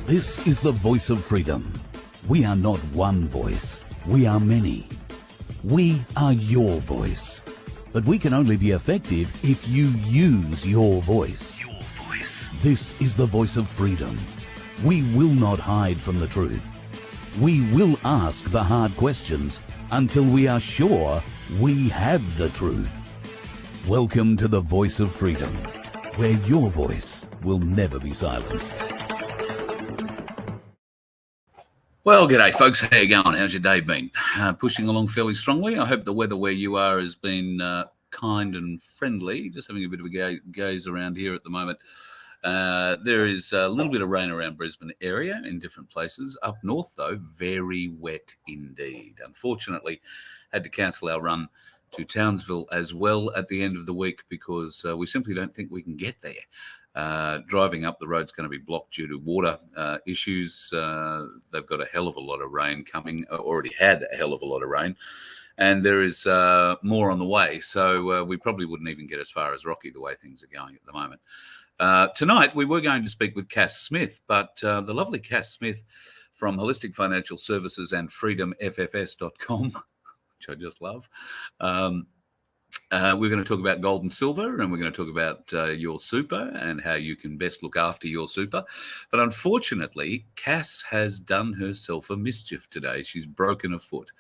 This is the voice of freedom. We are not one voice. We are many. We are your voice. But we can only be effective if you use your voice. Your voice. This is the voice of freedom. We will not hide from the truth. We will ask the hard questions until we are sure we have the truth. Welcome to the voice of freedom, where your voice will never be silenced. Well, g'day, folks. How you going? How's your day been? Pushing along fairly strongly. I hope the weather where you are has been kind and friendly. Just having a bit of a gaze around here at the moment. There is a little bit of rain around Brisbane area in different places. Up north, though, very wet indeed. Unfortunately, had to cancel our run to Townsville as well at the end of the week because we simply don't think we can get there. Driving up the road's going to be blocked due to water issues. They've got a hell of a lot of rain coming, already had a hell of a lot of rain, and there is more on the way. So we probably wouldn't even get as far as Rocky the way things are going at the moment. Tonight, we were going to speak with Cass Smith, but the lovely Cass Smith from Holistic Financial Services and freedomffs.com, which I just love, we're going to talk about gold and silver, and we're going to talk about your super and how you can best look after your super. But unfortunately, Cass has done herself a mischief today. She's broken a foot.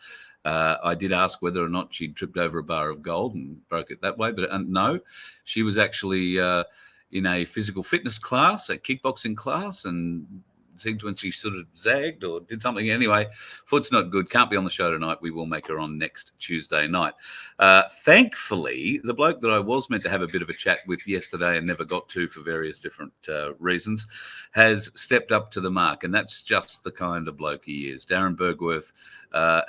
I did ask whether or not she'd tripped over a bar of gold and broke it that way, but no, she was actually in a physical fitness class, a kickboxing class, and seemed when she sort of zagged or did something. Anyway, foot's not good. Can't be on the show tonight. We will make her on next Tuesday night. Thankfully, the bloke that I was meant to have a bit of a chat with yesterday and never got to for various different reasons has stepped up to the mark, and that's just the kind of bloke he is. Darren Bergwerf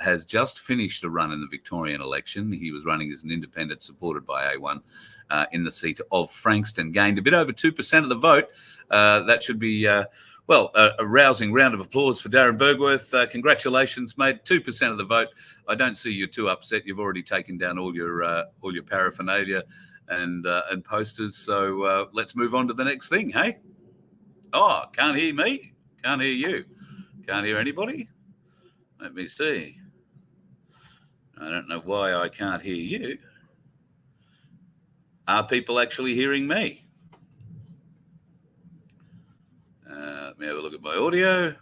has just finished a run in the Victorian election. He was running as an independent supported by A1 in the seat of Frankston. Gained a bit over 2% of the vote. That should be... Well, a rousing round of applause for Darren Bergwerf. Congratulations, mate. 2% of the vote. I don't see you too upset. You've already taken down all your paraphernalia and posters. So let's move on to the next thing, hey? Oh, can't hear me. Can't hear you. Can't hear anybody. Let me see. I don't know why I can't hear you. Are people actually hearing me? Let me have a look at my audio.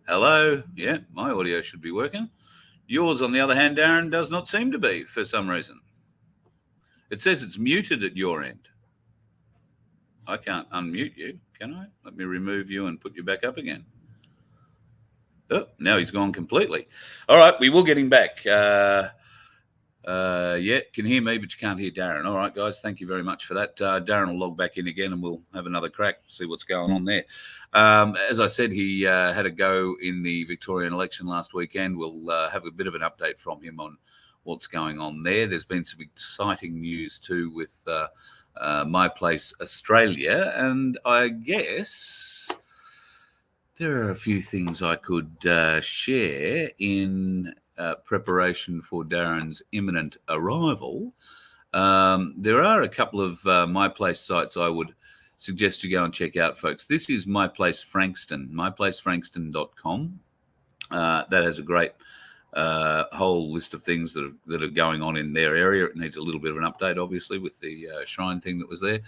Hello. Yeah, my audio should be working. Yours, on the other hand, Darren, does not seem to be for some reason. It says it's muted at your end. I can't unmute you, can I? Let me remove you and put you back up again. Oh, now he's gone completely. All right, we will get him back. Yeah, can hear me, but you can't hear Darren. All right, guys, thank you very much for that. Darren will log back in again and we'll have another crack, see what's going on there. As I said, he had a go in the Victorian election last weekend. We'll have a bit of an update from him on what's going on there. There's been some exciting news too with My Place Australia, and I guess there are a few things I could share in preparation for Darren's imminent arrival. There are a couple of My Place sites I would suggest you go and check out, folks. This is My Place Frankston, myplacefrankston.com. That has a great whole list of things that are going on in their area. It needs a little bit of an update, obviously, with the shrine thing that was there.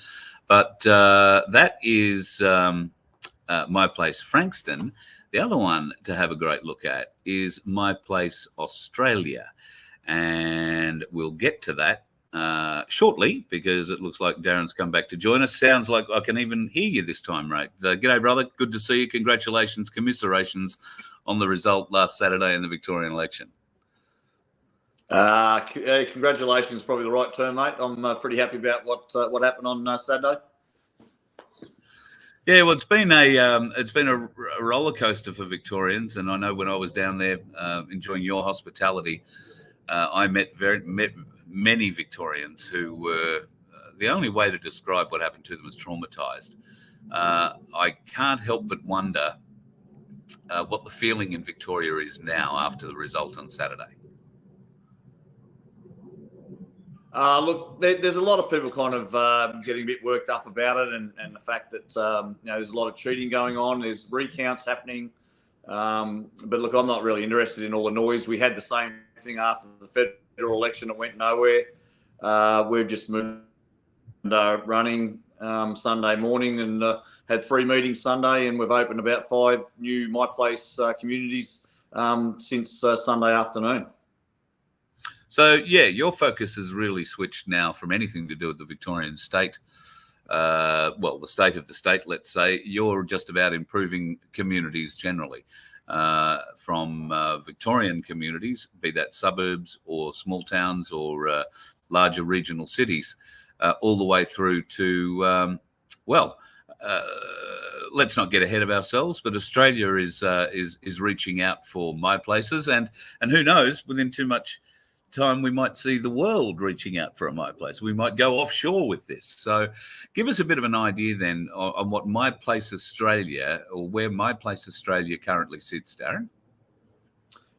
But that is My Place Frankston. The other one to have a great look at is My Place Australia. And we'll get to that shortly because it looks like Darren's come back to join us. Sounds like I can even hear you this time, right? G'day, brother. Good to see you. Congratulations, commiserations on the result last Saturday in the Victorian election. Congratulations is probably the right term, mate. I'm pretty happy about what happened on Saturday. Yeah, well, it's been a roller coaster for Victorians, and I know when I was down there enjoying your hospitality, I met many Victorians who were the only way to describe what happened to them is traumatized. I can't help but wonder what the feeling in Victoria is now after the result on Saturday. Look, there's a lot of people kind of getting a bit worked up about it, and the fact that there's a lot of cheating going on. There's recounts happening, but look, I'm not really interested in all the noise. We had the same thing after the federal election; it went nowhere. We've just moved running Sunday morning and had 3 meetings Sunday, and we've opened about 5 new My Place communities since Sunday afternoon. So, yeah, your focus has really switched now from anything to do with the Victorian state, the state of the state, let's say. You're just about improving communities generally, from Victorian communities, be that suburbs or small towns or larger regional cities, all the way through to, let's not get ahead of ourselves, but Australia is reaching out for My Places, and who knows, within too much time we might see the world reaching out for a My Place. We might go offshore with this. So give us a bit of an idea then on what My Place Australia, or where My Place Australia currently sits, Darren.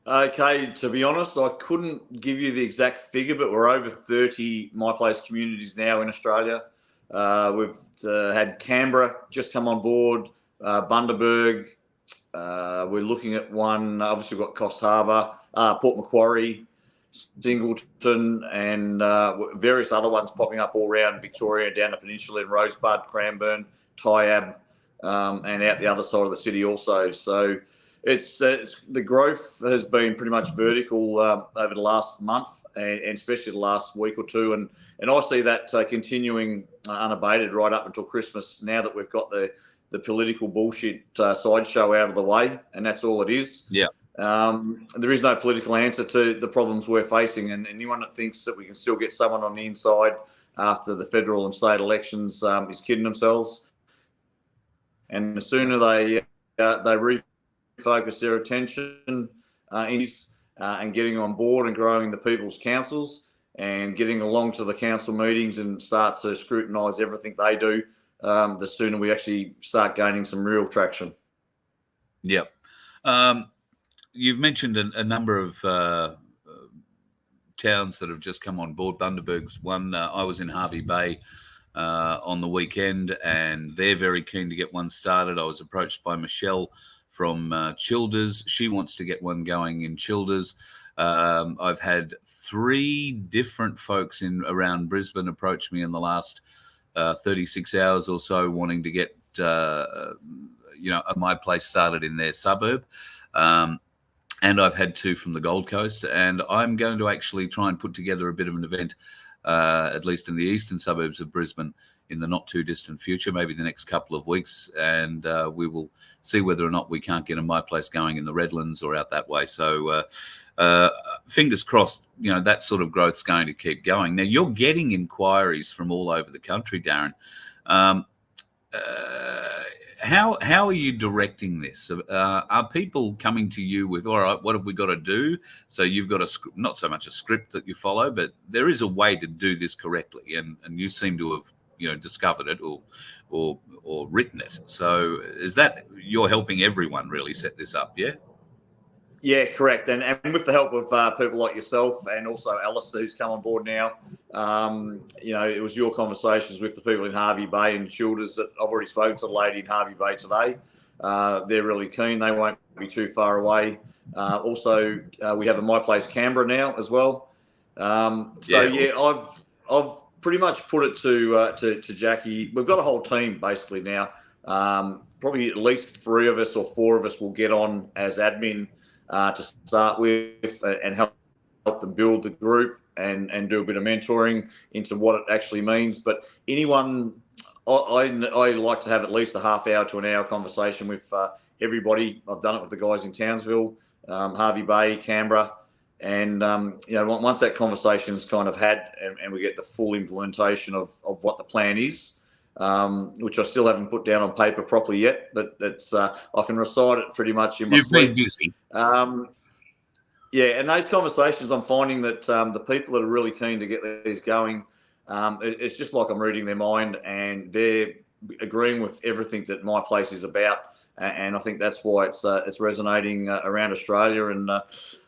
Okay, to be honest, I couldn't give you the exact figure, but we're over 30 My Place communities now in Australia. We've had Canberra just come on board, Bundaberg. We're looking at one, obviously we've got Coffs Harbour, Port Macquarie, Singleton, and various other ones popping up all around Victoria, down the peninsula in Rosebud, Cranbourne, Tyab, and out the other side of the city also. So it's the growth has been pretty much vertical over the last month, and especially the last week or two, and I see that continuing unabated right up until Christmas. Now that we've got the political bullshit sideshow out of the way, and that's all it is. Yeah. There is no political answer to the problems we're facing, and anyone that thinks that we can still get someone on the inside after the federal and state elections is kidding themselves. And the sooner they refocus their attention and getting on board and growing the people's councils and getting along to the council meetings and start to scrutinise everything they do, the sooner we actually start gaining some real traction. Yep. You've mentioned a number of towns that have just come on board. Bundaberg's one. I was in Hervey Bay on the weekend, and they're very keen to get one started. I was approached by Michelle from Childers. She wants to get one going in Childers. I've had 3 different folks in around Brisbane approach me in the last 36 hours or so, wanting to get a My Place started in their suburb. And I've had 2 from the Gold Coast, and I'm going to actually try and put together a bit of an event, at least in the eastern suburbs of Brisbane, in the not too distant future, maybe the next couple of weeks, and we will see whether or not we can't get a My Place going in the Redlands or out that way. So fingers crossed, that sort of growth's going to keep going. Now, you're getting inquiries from all over the country, Darren. How are you directing this? Are people coming to you with, all right, what have we got to do? So you've got not so much a script that you follow, but there is a way to do this correctly, and you seem to have discovered it or written it. So is that you're helping everyone really set this up? Yeah. Yeah, correct. And with the help of people like yourself and also Alistair, who's come on board now, it was your conversations with the people in Hervey Bay and Childers that I've already spoken to the lady in Hervey Bay today. They're really keen. They won't be too far away. Also, we have a My Place Canberra now as well. I've pretty much put it to Jackie. We've got a whole team basically now. Probably at least 3 of us or 4 of us will get on as admin to start with and help them build the group and do a bit of mentoring into what it actually means. But anyone, I like to have at least a half hour to an hour conversation with everybody. I've done it with the guys in Townsville, Hervey Bay, Canberra. And, once that conversation's kind of had and we get the full implementation of what the plan is, which I still haven't put down on paper properly yet, but it's I can recite it pretty much in my sleep. You've been busy. And those conversations, I'm finding that the people that are really keen to get these going, it's just like I'm reading their mind, and they're agreeing with everything that My Place is about, and I think that's why it's resonating around Australia. And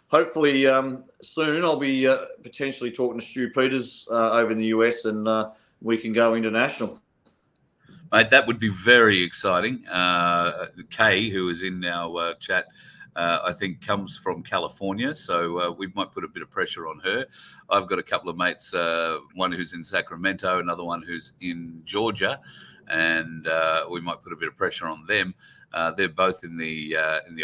hopefully soon I'll be potentially talking to Stu Peters over in the US, and we can go international. Mate, that would be very exciting. Kay, who is in our chat, I think comes from California, so we might put a bit of pressure on her. I've got a couple of mates, one who's in Sacramento, another one who's in Georgia, and we might put a bit of pressure on them. They're both in the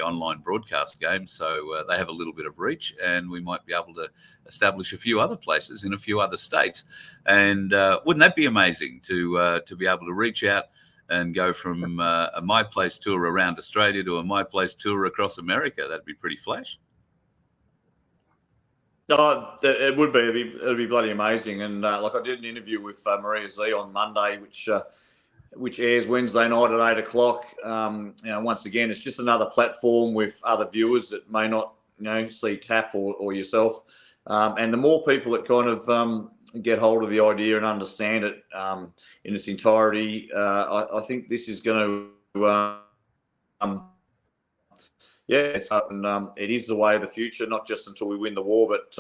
online broadcast game, so they have a little bit of reach, and we might be able to establish a few other places in a few other states. And wouldn't that be amazing to be able to reach out and go from a My Place tour around Australia to a My Place tour across America? That'd be pretty flash. Oh, it would be. It'd be bloody amazing. And like I did an interview with Maria Z on Monday, which airs Wednesday night at 8:00. Once again, it's just another platform with other viewers that may not, see TAP or yourself. And the more people that kind of get hold of the idea and understand it in its entirety, I think this is going to, it's up, and it is the way of the future. Not just until we win the war, but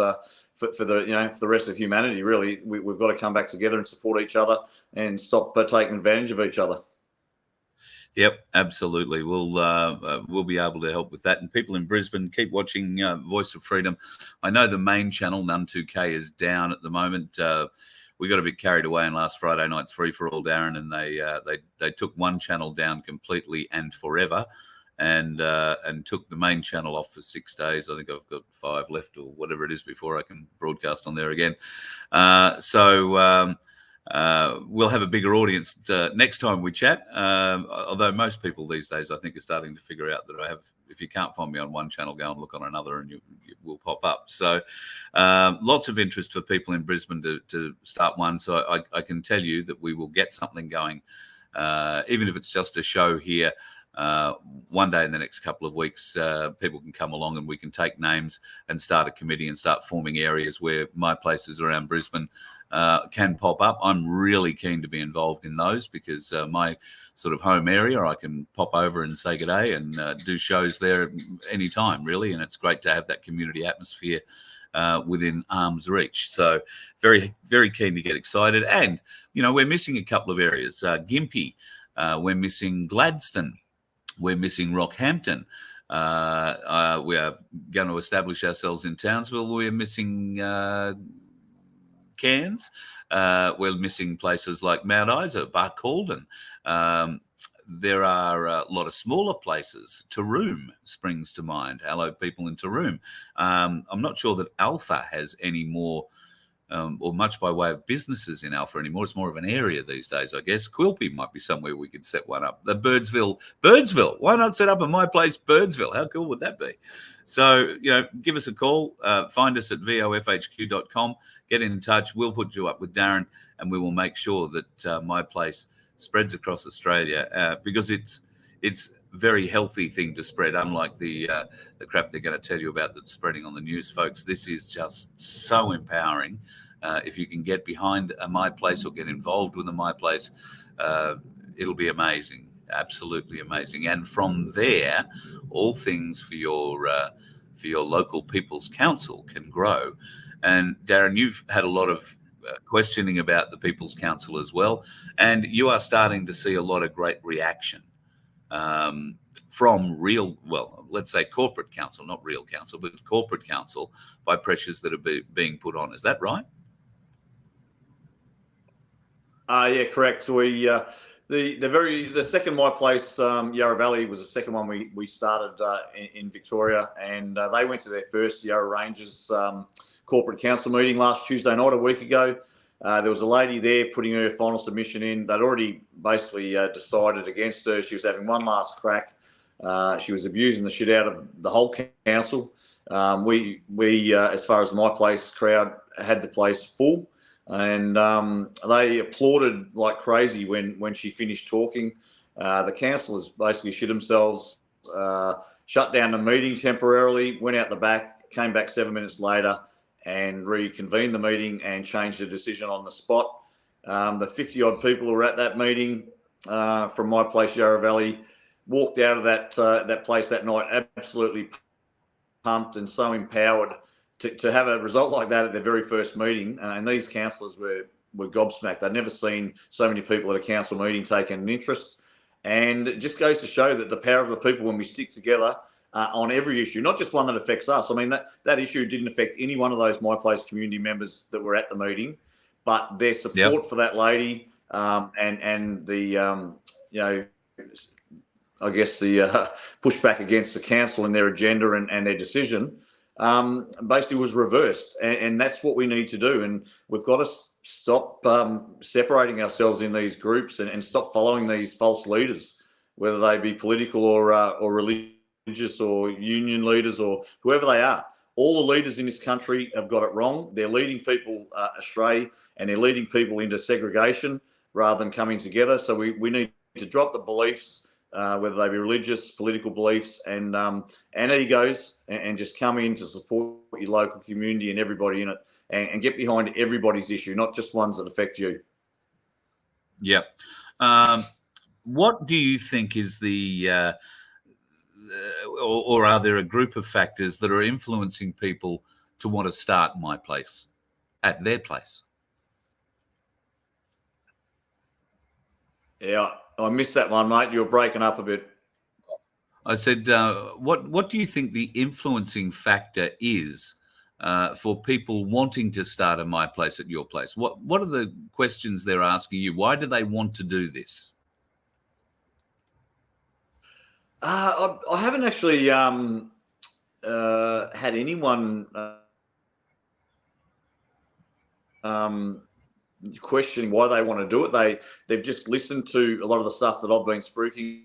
for the rest of humanity. Really, we've got to come back together and support each other and stop taking advantage of each other. Yep, absolutely. We'll be able to help with that. And people in Brisbane, keep watching Voice of Freedom. I know the main channel, None 2K, is down at the moment. We got a bit carried away in last Friday night's free for all, Darren, and they took one channel down completely and forever, and took the main channel off for 6 days. I think I've got 5 left or whatever it is before I can broadcast on there again. We'll have a bigger audience next time we chat. Although most people these days, I think, are starting to figure out that if you can't find me on one channel, go and look on another and you will pop up. So lots of interest for people in Brisbane to start one. So I can tell you that we will get something going, even if it's just a show here. One day in the next couple of weeks, people can come along and we can take names and start a committee and start forming areas where My Places around Brisbane can pop up. I'm really keen to be involved in those because my sort of home area, I can pop over and say good day and do shows there anytime, really. And it's great to have that community atmosphere within arm's reach. So very, very keen to get excited. And, we're missing a couple of areas. Gympie, we're missing Gladstone. We're missing Rockhampton. We are going to establish ourselves in Townsville. We're missing Cairns. We're missing places like Mount Isa, Barcaldine. There are a lot of smaller places. Taroom springs to mind. Hello, people in Taroom. I'm not sure that Alpha has any more or much by way of businesses in Alpha anymore. It's more of an area these days, I guess. Quilpie might be somewhere we could set one up. The Birdsville. Why not set up a My Place Birdsville? How cool would that be? So, give us a call. Find us at vofhq.com. Get in touch. We'll put you up with Darren, and we will make sure that My Place spreads across Australia because it's a very healthy thing to spread, unlike the crap they're going to tell you about that's spreading on the news, folks. This is just so empowering. If you can get behind a My Place or get involved with a My Place, it'll be amazing, absolutely amazing. And from there, all things for your local People's Council can grow. And Darren, you've had a lot of questioning about the People's Council as well, and you are starting to see a lot of great reaction from let's say corporate council, not real council, but corporate council, by pressures that are being put on. Is that right? Yeah, correct. We the second My Place Yarra Valley was the second one we started in Victoria, and they went to their first Yarra Rangers corporate council meeting last Tuesday night, a week ago. There was a lady there putting her final submission in. They'd already basically decided against her. She was having one last crack. She was abusing the shit out of the whole council. We as far as My Place crowd, had the place full, and they applauded like crazy when she finished talking. The councillors basically shit themselves, shut down the meeting temporarily, went out the back, came back 7 minutes later, and reconvened the meeting and changed the decision on the spot. The 50-odd people who were at that meeting from My Place Yarra Valley walked out of that place that night absolutely pumped and so empowered to have a result like that at their very first meeting. And these councillors were gobsmacked. They'd never seen so many people at a council meeting taking an interest. And it just goes to show that the power of the people when we stick together on every issue, not just one that affects us. I mean, that issue didn't affect any one of those My Place community members that were at the meeting, but their support for that lady and the, I guess the pushback against the council and their agenda and their decision basically was reversed. And that's what we need to do. And we've got to stop separating ourselves in these groups and stop following these false leaders, whether they be political or religious or union leaders or whoever they are. All the leaders in this country have got it wrong. They're leading people astray, and they're leading people into segregation rather than coming together. So we need to drop the beliefs, whether they be religious, political beliefs, and egos, and just come in to support your local community and everybody in it, and get behind everybody's issue, not just ones that affect you. Yep. What do you think is the, or are there a group of factors that are influencing people to want to start My Place at their place? Yeah, I missed that one, mate. You were breaking up a bit. I said, what do you think the influencing factor is for people wanting to start a My Place at your place? What are the questions they're asking you? Why do they want to do this? I haven't actually had anyone questioning why they want to do it. They've just listened to a lot of the stuff that I've been spruiking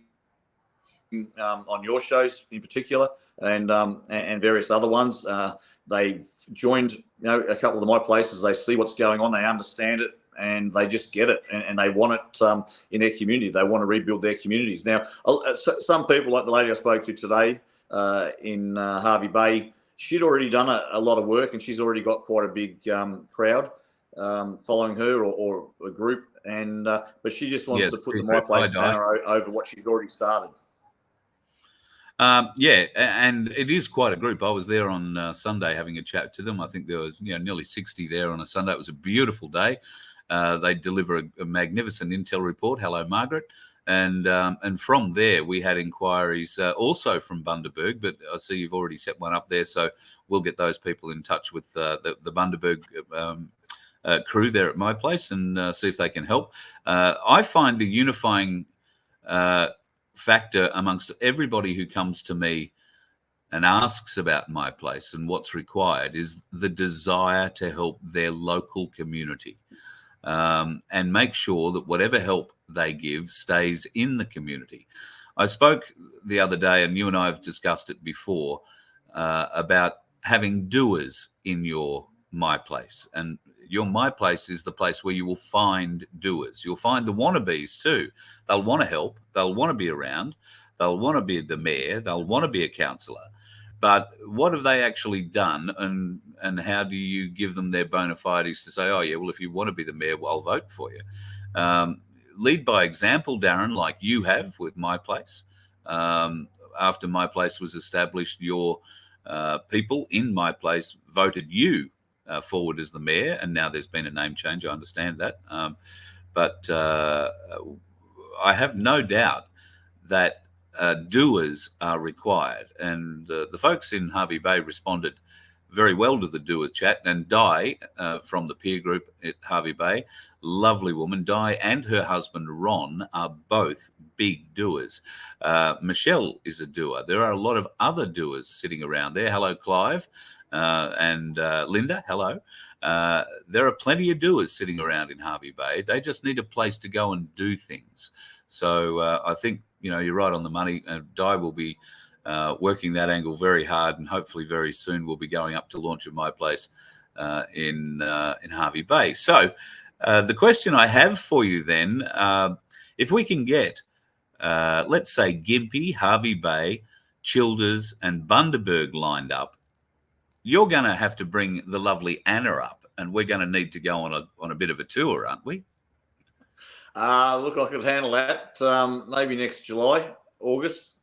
on your shows in particular, and various other ones. They've joined, a couple of My Places. They see what's going on, they understand it, and they just get it, and they want it in their community. They want to rebuild their communities. Now, some people, like the lady I spoke to today in Hervey Bay, she'd already done a lot of work, and she's already got quite a big crowd following her or a group, and but she just wants to put the My Place banner over what she's already started. And it is quite a group. I was there on Sunday having a chat to them. I think there was nearly 60 there on a Sunday. It was a beautiful day. They deliver a magnificent intel report. Hello, Margaret. And from there, we had inquiries also from Bundaberg, but I see you've already set one up there. So we'll get those people in touch with the Bundaberg crew there at My Place and see if they can help. I find the unifying factor amongst everybody who comes to me and asks about My Place and what's required is the desire to help their local community and make sure that whatever help they give stays in the community. I spoke the other day, and you and I have discussed it before, about having doers in your My Place. And your My Place is the place where you will find doers. You'll find the wannabes too. They'll want to help. They'll want to be around. They'll want to be the mayor. They'll want to be a councillor. But what have they actually done, and how do you give them their bona fides to say, oh, yeah, well, if you want to be the mayor, well, I'll vote for you. Lead by example, Darren, like you have with My Place. After My Place was established, your people in My Place voted you forward as the mayor, and now there's been a name change. I understand that. But I have no doubt that doers are required. And the folks in Hervey Bay responded very well to the doer chat. And Di from the peer group at Hervey Bay, lovely woman, Di and her husband Ron are both big doers. Michelle is a doer. There are a lot of other doers sitting around there. Hello, Clive. And Linda, hello. There are plenty of doers sitting around in Hervey Bay. They just need a place to go and do things. So I think, you're right on the money. Di will be working that angle very hard, and hopefully very soon we'll be going up to launch of My Place in Hervey Bay. So the question I have for you then, if we can get, let's say, Gympie, Hervey Bay, Childers and Bundaberg lined up, you're going to have to bring the lovely Anna up, and we're going to need to go on a bit of a tour, aren't we? Look, I could handle that. Maybe next July, August.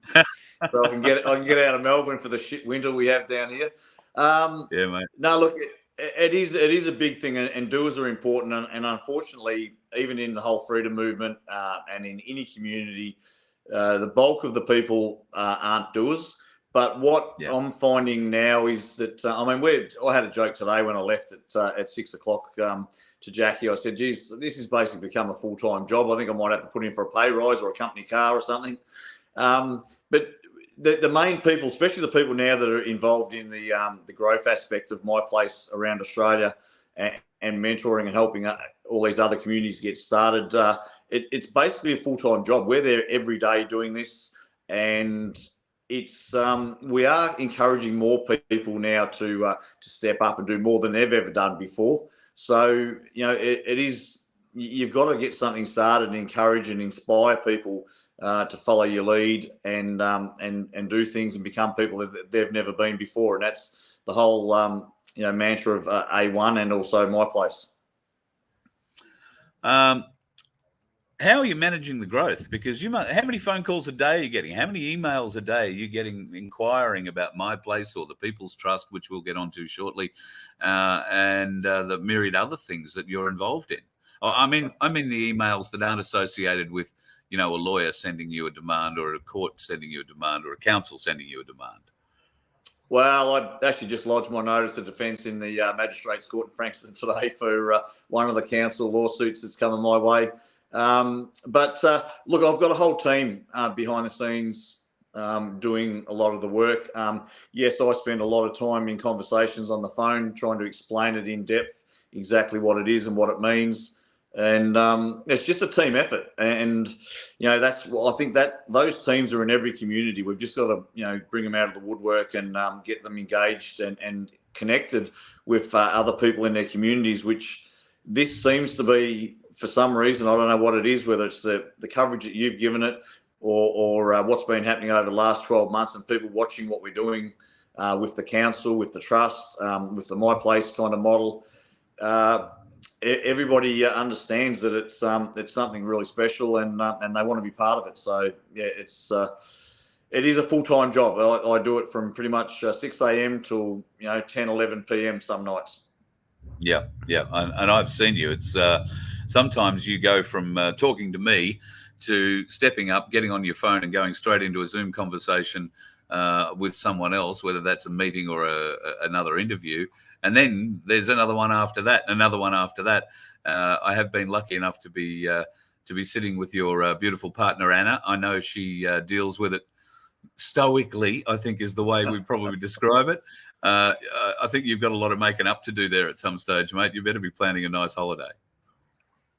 so I can get out of Melbourne for the shit winter we have down here. Yeah, mate. No, look, it is a big thing, and doers are important. And unfortunately, even in the whole freedom movement and in any community, the bulk of the people aren't doers. But what I'm finding now is that I had a joke today when I left at 6 o'clock to Jackie. I said, "Geez, this has basically become a full-time job. I think I might have to put in for a pay rise or a company car or something." But the main people, especially the people now that are involved in the growth aspect of My Place around Australia and mentoring and helping all these other communities get started, it's basically a full-time job. We're there every day doing this, and it's we are encouraging more people now to step up and do more than they've ever done before. So it is, you've got to get something started and encourage and inspire people to follow your lead and do things and become people that they've never been before. And that's the whole mantra of A1 and also My Place. How are you managing the growth? Because how many phone calls a day are you getting? How many emails a day are you getting inquiring about My Place or the People's Trust, which we'll get onto shortly, and the myriad other things that you're involved in? I mean the emails that aren't associated with, a lawyer sending you a demand or a court sending you a demand or a council sending you a demand. Well, I actually just lodged my notice of defence in the Magistrates Court in Frankston today for one of the council lawsuits that's coming my way. But look, I've got a whole team behind the scenes doing a lot of the work. Yes, I spend a lot of time in conversations on the phone trying to explain it in depth, exactly what it is and what it means. And it's just a team effort. And, I think that those teams are in every community. We've just got to, bring them out of the woodwork and get them engaged and connected with other people in their communities, which this seems to be, for some reason, I don't know what it is, whether it's the coverage that you've given it or what's been happening over the last 12 months and people watching what we're doing with the council, with the trust, with the My Place kind of model. Everybody understands that it's something really special and they want to be part of it. So, yeah, it is a full-time job. I do it from pretty much 6 a.m. till 10, 11 p.m. some nights. Yeah, and I've seen you. It's sometimes you go from talking to me to stepping up, getting on your phone and going straight into a Zoom conversation with someone else, whether that's a meeting or another interview. And then there's another one after that, and another one after that. I have been lucky enough to be sitting with your beautiful partner, Anna. I know she deals with it stoically, I think is the way we probably describe it. I think you've got a lot of making up to do there at some stage, mate. You better be planning a nice holiday.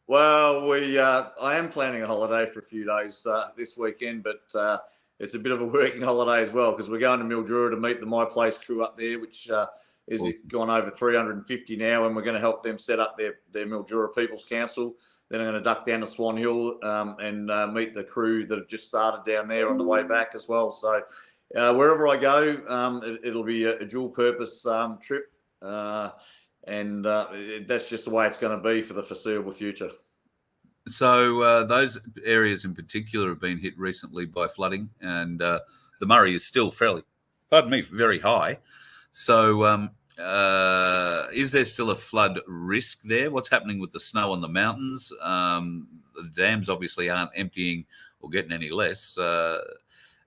Well, I am planning a holiday for a few days this weekend, but it's a bit of a working holiday as well because we're going to Mildura to meet the My Place crew up there, which is awesome. Gone over 350 now, and we're going to help them set up their Mildura People's Council. Then I'm going to duck down to Swan Hill and meet the crew that have just started down there on the way back as well. So wherever I go, it'll be a dual purpose trip. And that's just the way it's going to be for the foreseeable future. So those areas in particular have been hit recently by flooding, and the Murray is still very high. So is there still a flood risk there? What's happening with the snow on the mountains? The dams obviously aren't emptying or getting any less. So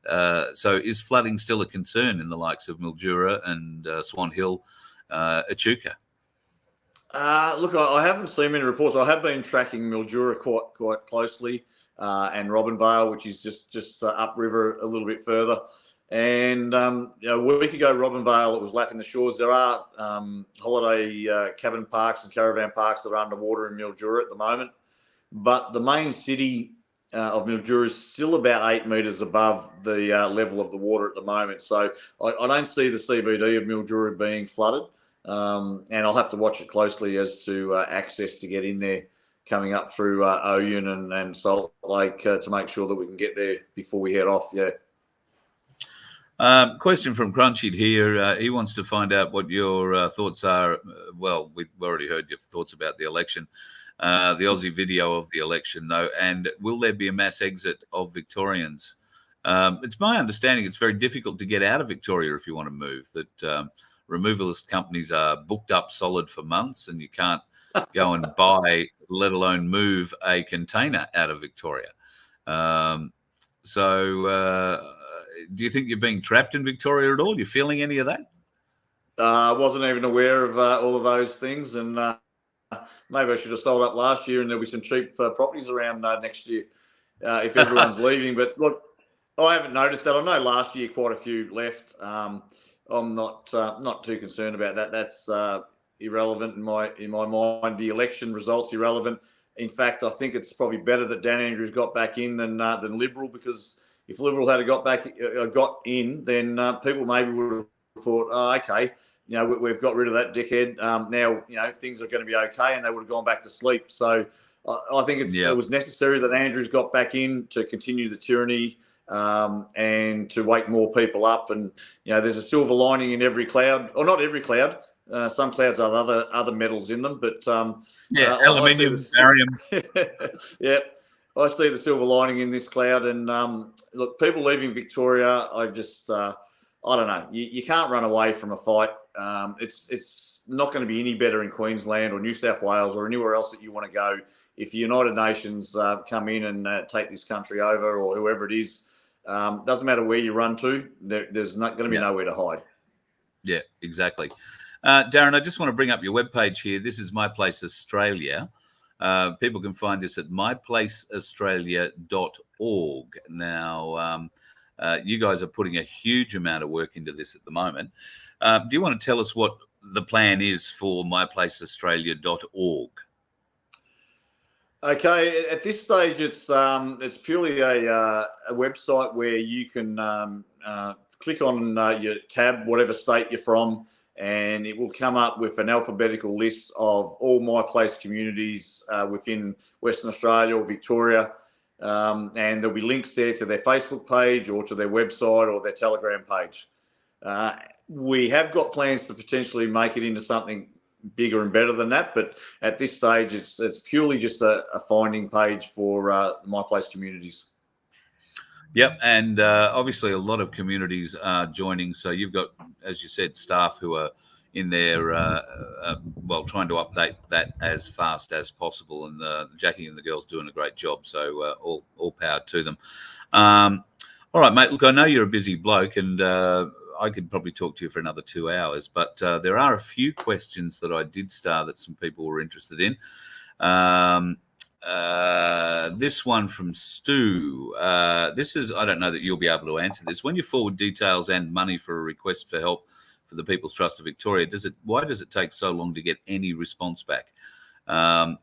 is flooding still a concern in the likes of Mildura and Swan Hill, Echuca? Look, I haven't seen many reports. I have been tracking Mildura quite closely, and Robinvale, which is just upriver a little bit further. And a week ago, Robinvale, it was lapping the shores. There are holiday cabin parks and caravan parks that are underwater in Mildura at the moment, but the main city of Mildura is still about 8 metres above the level of the water at the moment. So I don't see the CBD of Mildura being flooded. And I'll have to watch it closely as to access to get in there coming up through Oyun and Salt Lake to make sure that we can get there before we head off. Yeah. Question from Crunchy here. He wants to find out what your thoughts are. Well, we've already heard your thoughts about the election, the Aussie video of the election, though. And will there be a mass exit of Victorians It's my understanding it's very difficult to get out of Victoria if you want to move, that removalist companies are booked up solid for months and you can't go and buy, let alone move a container out of Victoria. So do you think you're being trapped in Victoria at all? You feeling any of that? I wasn't even aware of all of those things, and maybe I should have sold up last year, and there'll be some cheap properties around next year if everyone's leaving. But look, I haven't noticed that. I know last year quite a few left. I'm not too concerned about that. That's irrelevant in my mind. The election results irrelevant. In fact, I think it's probably better that Dan Andrews got back in than Liberal, because if Liberal had got in, then people maybe would have thought, oh, okay, we've got rid of that dickhead. Now, things are going to be okay, and they would have gone back to sleep. So I think it was necessary that Andrews got back in to continue the tyranny and to wake more people up. And, there's a silver lining in every cloud, or not every cloud. Some clouds have other metals in them, but aluminium, barium. Yeah, I see the silver lining in this cloud. And look, people leaving Victoria, I don't know. You can't run away from a fight. It's not going to be any better in Queensland or New South Wales or anywhere else that you want to go. If the United Nations come in and take this country over, or whoever it is, doesn't matter where you run to, there's not going to be nowhere to hide. Yeah, exactly. Darren, I just want to bring up your webpage here. This is My Place Australia. People can find this at myplaceaustralia.org. Now, you guys are putting a huge amount of work into this at the moment. Do you want to tell us what the plan is for myplaceaustralia.org? Okay, at this stage, it's purely a website where you can click on your tab, whatever state you're from, and it will come up with an alphabetical list of all My Place communities within Western Australia or Victoria. And there'll be links there to their Facebook page or to their website or their Telegram page. We have got plans to potentially make it into something bigger and better than that, but at this stage, it's purely just a finding page for My Place communities. Yep, and obviously a lot of communities are joining. So you've got, as you said, staff who are in there, trying to update that as fast as possible. And Jackie and the girls doing a great job. So all power to them. All right, mate. Look, I know you're a busy bloke, and I could probably talk to you for another 2 hours. But there are a few questions that I did star that some people were interested in. This one from Stu. This is, I don't know that you'll be able to answer this. When you forward details and money for a request for help for the People's Trust of Victoria, why does it take so long to get any response back? You're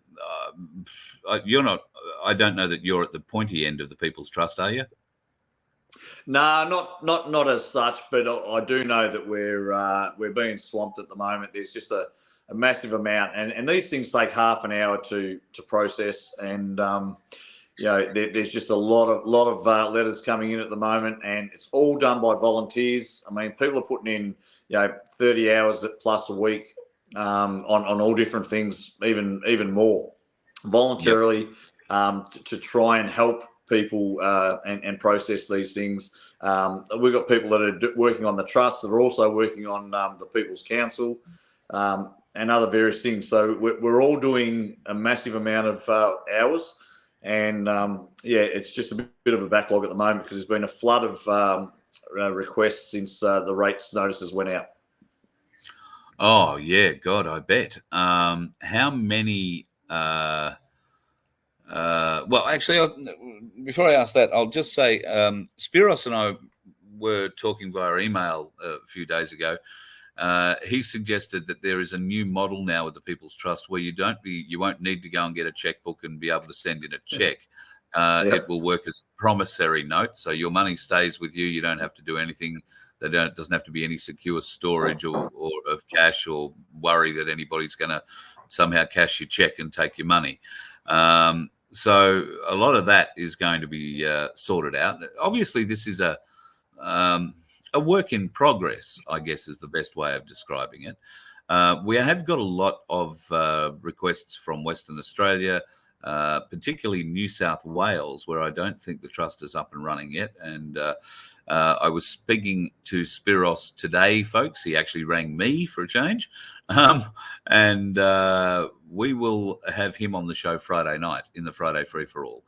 not. I don't know that you're at the pointy end of the People's Trust, are you? No, not as such. But I do know that we're being swamped at the moment. There's just a massive amount, and these things take half an hour to process, and there's just a lot of letters coming in at the moment, and it's all done by volunteers. I mean, people are putting in 30 hours plus a week on all different things, even more voluntarily. Yep. To try and help people and process these things. We've got people that are working on the trust that are also working on the People's Council. And other various things. So we're all doing a massive amount of hours, and it's just a bit of a backlog at the moment because there's been a flood of requests since the rates notices went out. Oh yeah, God, I bet. How many? Actually, before I ask that, I'll just say Spiros and I were talking via email a few days ago. He suggested that there is a new model now with the People's Trust where you won't need to go and get a checkbook and be able to send in a check. Yep. It will work as a promissory note, so your money stays with you. You don't have to do anything. It doesn't have to be any secure storage or of cash, or worry that anybody's going to somehow cash your check and take your money. So a lot of that is going to be sorted out. Obviously, this is a work in progress, I guess, is the best way of describing it. We have got a lot of requests from Western Australia, particularly New South Wales, where I don't think the trust is up and running yet. And I was speaking to Spiros today, folks. He actually rang me for a change. And we will have him on the show Friday night in the Friday Free For All.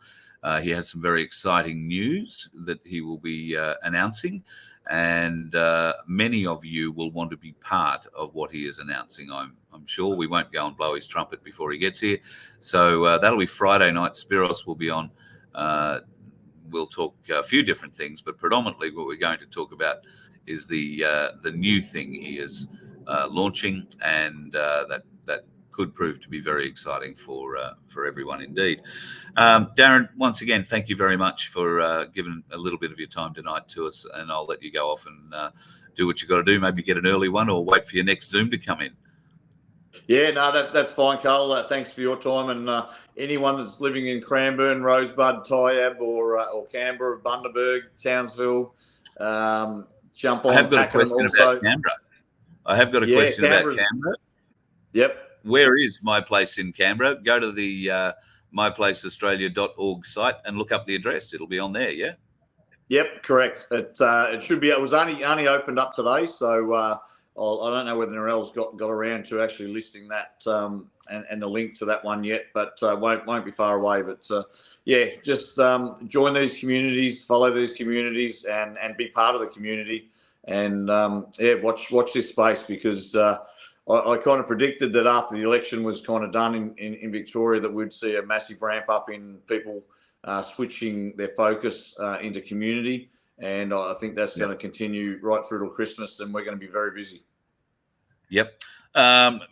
He has some very exciting news that he will be announcing, and many of you will want to be part of what he is announcing. I'm sure we won't go and blow his trumpet before he gets here. So that'll be Friday night. Spiros will be on. We'll talk a few different things, but predominantly what we're going to talk about is the new thing he is launching, and that could prove to be very exciting for everyone indeed. Darren, once again, thank you very much for giving a little bit of your time tonight to us, and I'll let you go off and do what you got to do. Maybe get an early one, or wait for your next Zoom to come in. Yeah, no, that's fine, Carl. Thanks for your time, and anyone that's living in Cranbourne, Rosebud, Tyab, or Canberra, Bundaberg, Townsville, jump on. I have got a question about Canberra. About Canberra. Yep. Where is My Place in Canberra? Go to the myplaceaustralia.org site and look up the address. It'll be on there, yeah? Yep, correct. It should be. It was only opened up today, so I don't know whether Narelle's got around to actually listing that and the link to that one yet, but won't be far away. But just join these communities, follow these communities, and be part of the community, and watch this space, because I kind of predicted that after the election was kind of done in Victoria, that we'd see a massive ramp up in people switching their focus into community. And I think that's going to continue right through till Christmas, and we're going to be very busy. Yep.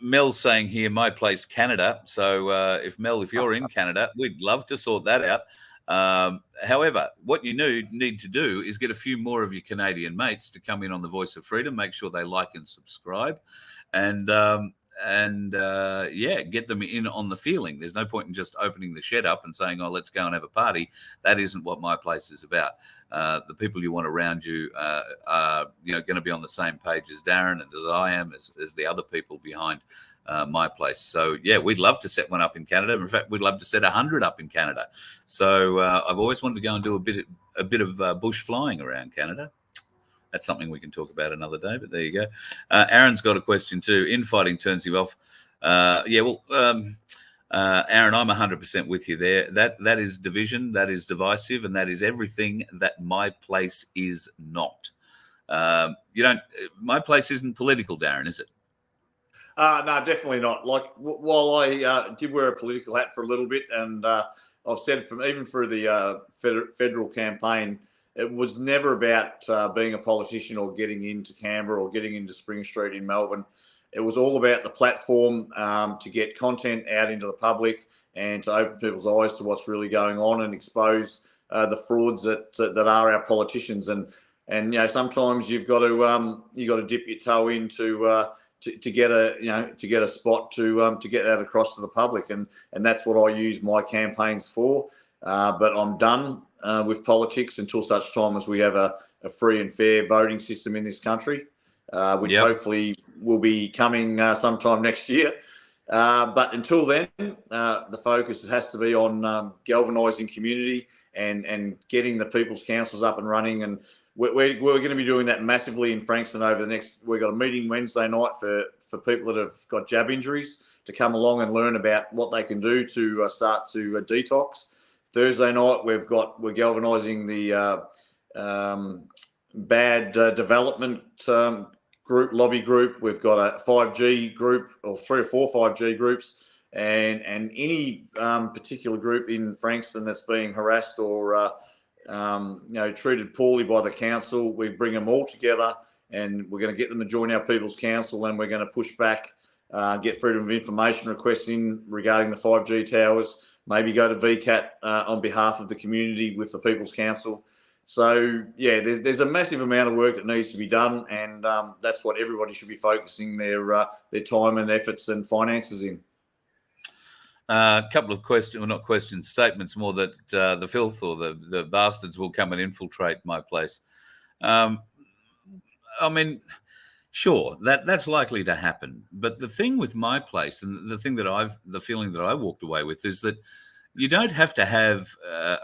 Mel's saying here, My Place Canada. So if you're in Canada, we'd love to sort that out. However, what you need to do is get a few more of your Canadian mates to come in on the Voice of Freedom. Make sure they like and subscribe, and get them in on the feeling. There's no point in just opening the shed up and saying, "Oh, let's go and have a party." That isn't what My Place is about. The people you want around you are going to be on the same page as Darren and as I am, as the other people behind My Place. So we'd love to set one up in Canada. In fact, we'd love to set 100 up in Canada. So I've always wanted to go and do a bit of bush flying around Canada. That's something we can talk about another day, but there you go. Aaron's got a question too. Infighting turns him off. Aaron, I'm 100% with you there. That is division, that is divisive, and that is everything that My Place is not. My Place isn't political, Darren, is it? No, definitely not. Like, while I did wear a political hat for a little bit, and I've said even through the federal campaign, it was never about being a politician or getting into Canberra or getting into Spring Street in Melbourne. It was all about the platform to get content out into the public and to open people's eyes to what's really going on and expose the frauds that are our politicians. And sometimes you've got to dip your toe in to get a spot to get that across to the public, and that's what I use my campaigns for. But I'm done with politics until such time as we have a free and fair voting system in this country, which hopefully will be coming sometime next year. But until then, the focus has to be on galvanising community and getting the people's councils up and running. And we're going to be doing that massively in Frankston over the next. We've got a meeting Wednesday night for people that have got jab injuries to come along and learn about what they can do to start to detox. Thursday night we're galvanising the bad development lobby group. We've got a 5G group, or 3 or 4 5G groups, and any particular group in Frankston that's being harassed or treated poorly by the council. We bring them all together, and we're going to get them to join our People's Council, and we're going to push back, get freedom of information requests in regarding the 5G towers. Maybe go to VCAT on behalf of the community with the People's Council. So, there's a massive amount of work that needs to be done, and that's what everybody should be focusing their time and efforts and finances in. A couple of statements more that the filth or the bastards will come and infiltrate My Place. I mean, sure, that's likely to happen. But the thing with My Place, and the feeling that I walked away with, is that you don't have to have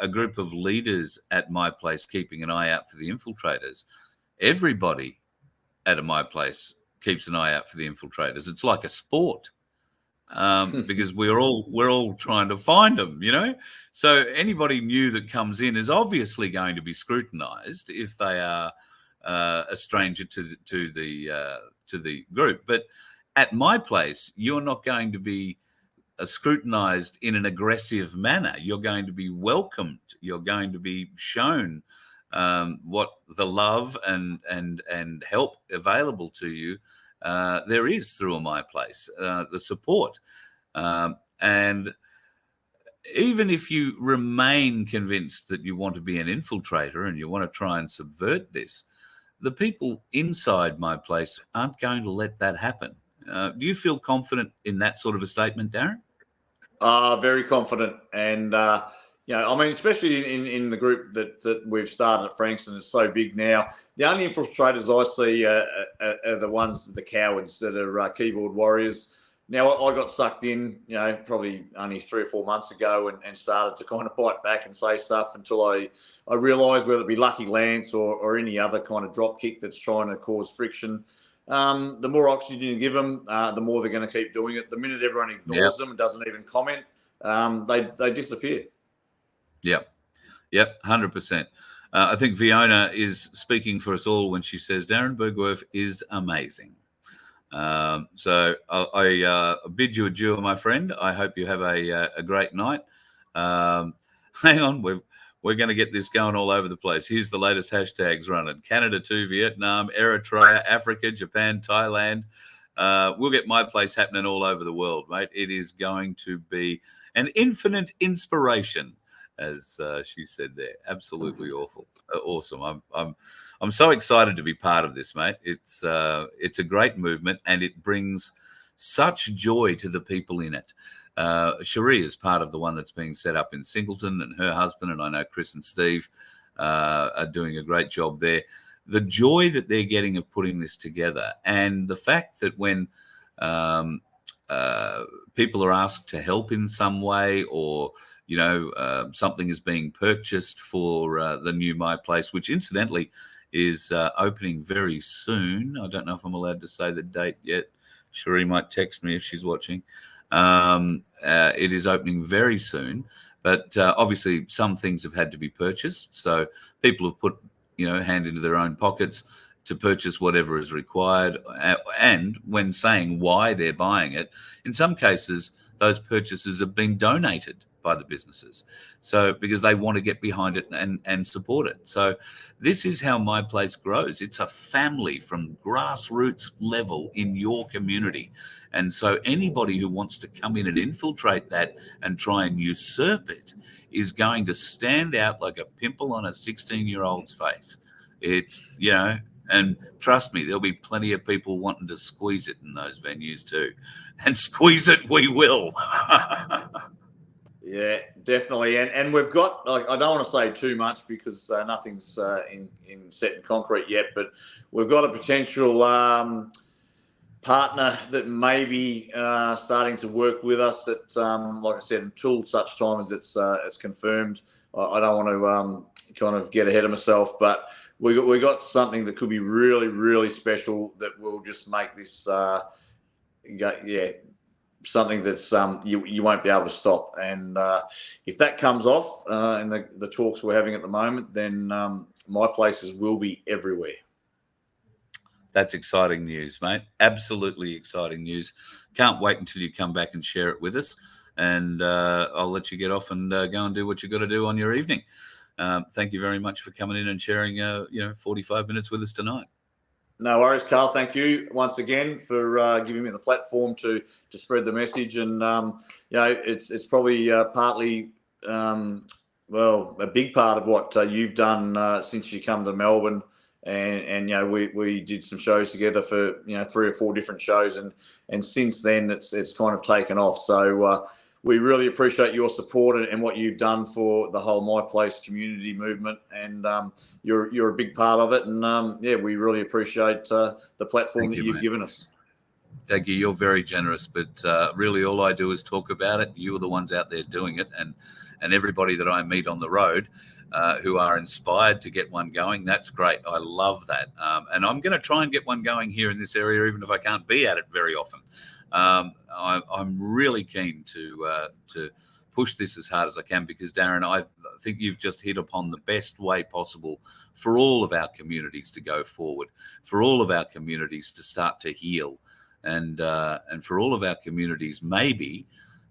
a group of leaders at My Place keeping an eye out for the infiltrators. Everybody at My Place keeps an eye out for the infiltrators. It's like a sport. Because we're all trying to find them, So anybody new that comes in is obviously going to be scrutinised if they are a stranger to the group. But at My Place, you're not going to be scrutinised in an aggressive manner. You're going to be welcomed. You're going to be shown what the love and help available to you there is through a My Place, the support. And even if you remain convinced that you want to be an infiltrator and you want to try and subvert this, the people inside My Place aren't going to let that happen. Do you feel confident in that sort of a statement, Darren? Very confident. And, especially in the group that we've started at Frankston is so big now. The only infiltrators I see are the ones, the cowards that are keyboard warriors. Now, I got sucked in, probably only 3 or 4 months ago and started to kind of bite back and say stuff until I realised whether it be Lucky Lance or any other kind of drop kick that's trying to cause friction. The more oxygen you give them, the more they're going to keep doing it. The minute everyone ignores them and doesn't even comment, they disappear. Yep, 100%. I think Fiona is speaking for us all when she says Darren Bergwerf is amazing. So I bid you adieu, my friend. I hope you have a great night. Hang on, we're going to get this going all over the place. Here's the latest hashtags running: Canada to Vietnam, Eritrea, Africa, Japan, Thailand. We'll get My Place happening all over the world, mate. It is going to be an infinite inspiration, as she said there. Absolutely awesome. I'm so excited to be part of this, mate. It's a great movement, and it brings such joy to the people in it. Cherie is part of the one that's being set up in Singleton, and her husband, and I know Chris and Steve are doing a great job there. The joy that they're getting of putting this together, and the fact that when people are asked to help in some way, or something is being purchased for the new My Place, which incidentally is opening very soon. I don't know if I'm allowed to say the date yet. Cherie might text me if she's watching. It is opening very soon, but obviously some things have had to be purchased. So people have put, hand into their own pockets to purchase whatever is required. And when saying why they're buying it, in some cases, those purchases have been donated by the businesses. So because they want to get behind it and support it. So this is how My Place grows. It's a family from grassroots level in your community. And so anybody who wants to come in and infiltrate that and try and usurp it is going to stand out like a pimple on a 16-year-old's face. It's, and trust me, there'll be plenty of people wanting to squeeze it in those venues too. And squeeze it we will. Yeah, definitely. And we've got, I don't want to say too much because nothing's in set in concrete yet, but we've got a potential partner that may be starting to work with us that, like I said, until such time as it's confirmed, I don't want to kind of get ahead of myself, but we got something that could be really, really special that will just make this, something that's you won't be able to stop. And if that comes off in the talks we're having at the moment, then My Places will be everywhere. That's exciting news, mate. Absolutely exciting news. Can't wait until you come back and share it with us. And I'll let you get off and go and do what you've got to do on your evening. Thank you very much for coming in and sharing 45 minutes with us tonight. No worries, Carl. Thank you once again for giving me the platform to spread the message. And it's probably partly a big part of what you've done since you come to Melbourne. And we did some shows together for 3 or 4 different shows, and since then it's kind of taken off. So we really appreciate your support and what you've done for the whole My Place community movement, and you're a big part of it. And we really appreciate the platform that you've given us. Thank you. You're very generous, but really all I do is talk about it. You are the ones out there doing it, and everybody that I meet on the road who are inspired to get one going. That's great. I love that. And I'm going to try and get one going here in this area, even if I can't be at it very often. I'm really keen to push this as hard as I can, because, Darren, I think you've just hit upon the best way possible for all of our communities to go forward, for all of our communities to start to heal, and for all of our communities maybe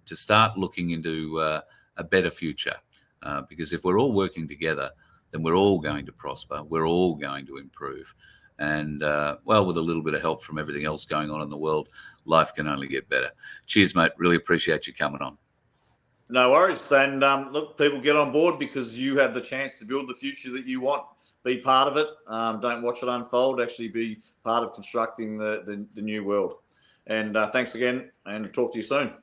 to start looking into a better future. Because if we're all working together, then we're all going to prosper. We're all going to improve. And, well, with a little bit of help from everything else going on in the world, life can only get better. Cheers, mate. Really appreciate you coming on. No worries. And look, people, get on board, because you have the chance to build the future that you want. Be part of it. Don't watch it unfold. Actually be part of constructing the new world. And thanks again, and talk to you soon.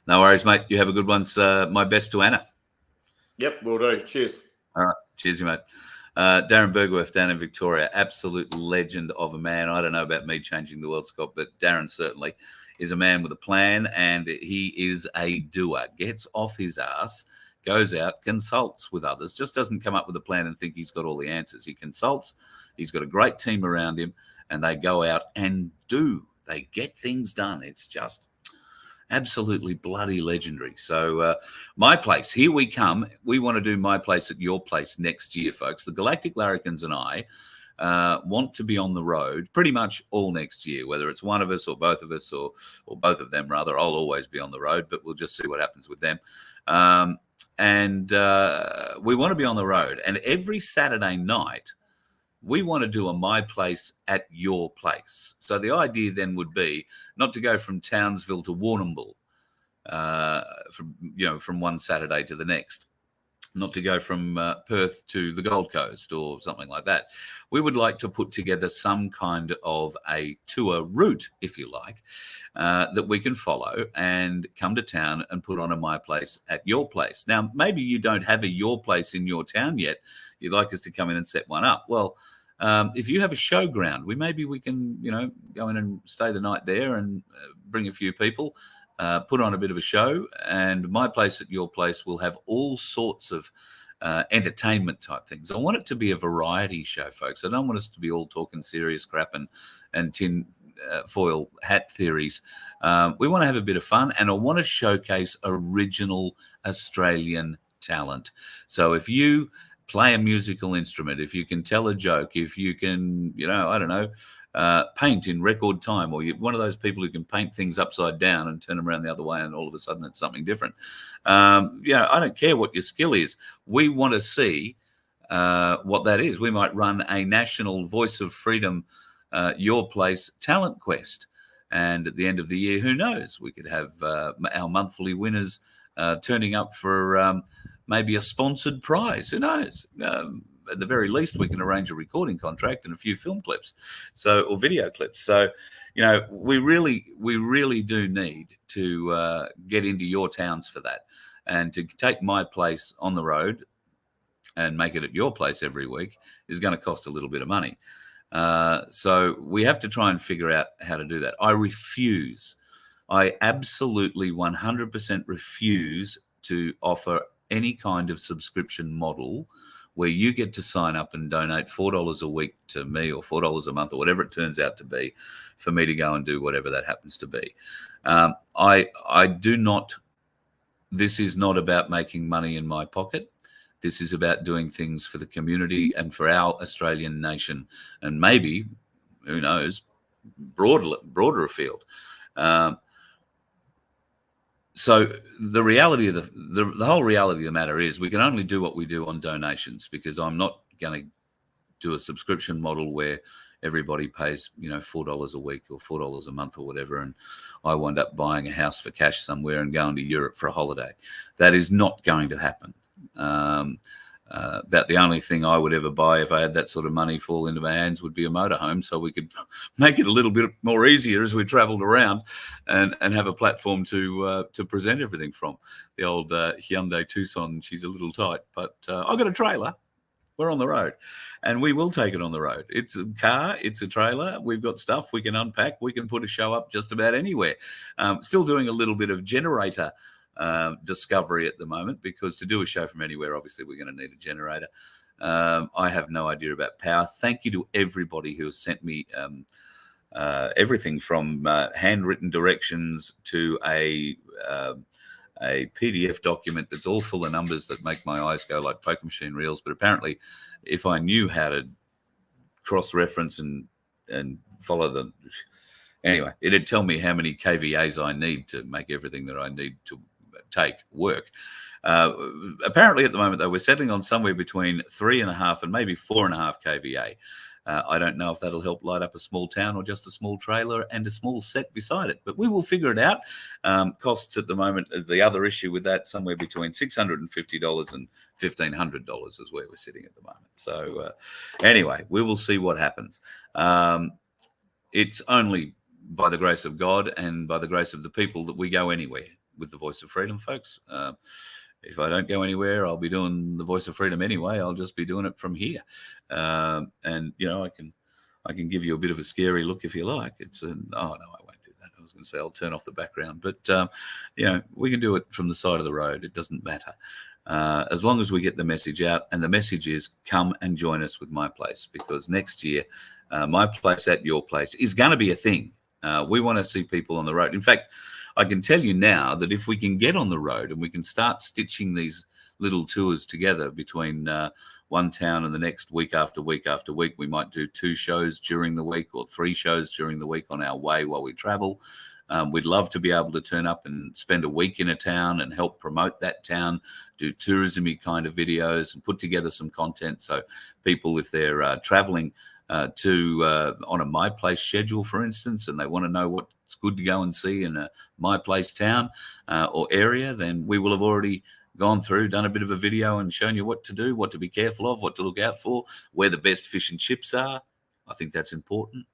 No worries, mate. You have a good one. My best to Anna. Yep, will do. Cheers. All right. Cheers, you mate. Darren Bergwerf down in Victoria, absolute legend of a man. I don't know about me changing the world, Scott, but Darren certainly is a man with a plan, and he is a doer. Gets off his ass, goes out, consults with others, just doesn't come up with a plan and think he's got all the answers. He consults. He's got a great team around him, and they go out and do. They get things done. It's just absolutely bloody legendary. So My Place, here we come. We want to do My Place at Your Place next year, folks. The Galactic Larrikins and I want to be on the road pretty much all next year, whether it's one of us or both of us, or both of them rather. I'll always be on the road, but we'll just see what happens with them. We want to be on the road, and every Saturday night we want to do a My Place at Your Place. So the idea then would be not to go from Townsville to Warrnambool from one Saturday to the next, not to go from Perth to the Gold Coast or something like that. We would like to put together some kind of a tour route, if you like, that we can follow and come to town and put on a My Place at Your Place. Now, maybe you don't have a Your Place in your town yet. You'd like us to come in and set one up. Well, if you have a showground, maybe we can, go in and stay the night there and bring a few people, put on a bit of a show, and My Place at Your Place will have all sorts of entertainment type things. I want it to be a variety show, folks. I don't want us to be all talking serious crap and tin foil hat theories. We want to have a bit of fun, and I want to showcase original Australian talent. So if you play a musical instrument, if you can tell a joke, if you can, paint in record time, or you're one of those people who can paint things upside down and turn them around the other way, and all of a sudden it's something different. I don't care what your skill is. We want to see what that is. We might run a national Voice of Freedom Your Place talent quest. And at the end of the year, who knows? We could have our monthly winners turning up for maybe a sponsored prize. Who knows? At the very least, we can arrange a recording contract and a few film clips, or video clips. So, we really do need to get into your towns for that, and to take My Place on the road and make it at Your Place every week is going to cost a little bit of money. So we have to try and figure out how to do that. I absolutely 100% refuse to offer any kind of subscription model where you get to sign up and donate $4 a week to me, or $4 a month, or whatever it turns out to be, for me to go and do whatever that happens to be. I do not. This is not about making money in my pocket. This is about doing things for the community and for our Australian nation, and maybe, who knows, broader afield. So the reality of the whole reality of the matter is, we can only do what we do on donations, because I'm not going to do a subscription model where everybody pays, $4 a week or $4 a month or whatever, and I wind up buying a house for cash somewhere and going to Europe for a holiday. That is not going to happen. About the only thing I would ever buy if I had that sort of money fall into my hands would be a motorhome, so we could make it a little bit more easier as we travelled around, and have a platform to present everything from. The old Hyundai Tucson, she's a little tight, but I've got a trailer. We're on the road, and we will take it on the road. It's a car, it's a trailer. We've got stuff we can unpack. We can put a show up just about anywhere. Still doing a little bit of generator discovery at the moment, because to do a show from anywhere, obviously we're going to need a generator. I have no idea about power. Thank you to everybody who has sent me everything from handwritten directions to a PDF document that's all full of numbers that make my eyes go like poker machine reels. But apparently, if I knew how to cross-reference and follow them, anyway, it'd tell me how many kVAs I need to make everything that I need to take work. Apparently, at the moment, though, we're settling on somewhere between 3.5 and maybe 4.5 kVA. I don't know if that'll help light up a small town or just a small trailer and a small set beside it, but we will figure it out. Costs at the moment, the other issue with that, somewhere between $650 and $1,500 is where we're sitting at the moment. So anyway, we will see what happens. It's only by the grace of God and by the grace of the people that we go anywhere with the Voice of Freedom, folks. If I don't go anywhere, I'll be doing the Voice of Freedom anyway. I'll just be doing it from here. And, you know, I can give you a bit of a scary look if you like. Oh, no, I won't do that. I was going to say I'll turn off the background. But, you know, we can do it from the side of the road. It doesn't matter. As long as we get the message out. And the message is, come and join us with My Place, because next year, My Place at Your Place is going to be a thing. We want to see people on the road. In fact, I can tell you now that if we can get on the road and we can start stitching these little tours together between one town and the next, week after week after week, we might do 2 shows during the week or 3 shows during the week on our way while we travel. We'd love to be able to turn up and spend a week in a town and help promote that town, do tourism-y kind of videos and put together some content. So people, if they're traveling on a My Place schedule, for instance, and they want to know what's good to go and see in a My Place town or area, then we will have already gone through, done a bit of a video and shown you what to do, what to be careful of, what to look out for, where the best fish and chips are. I think that's important.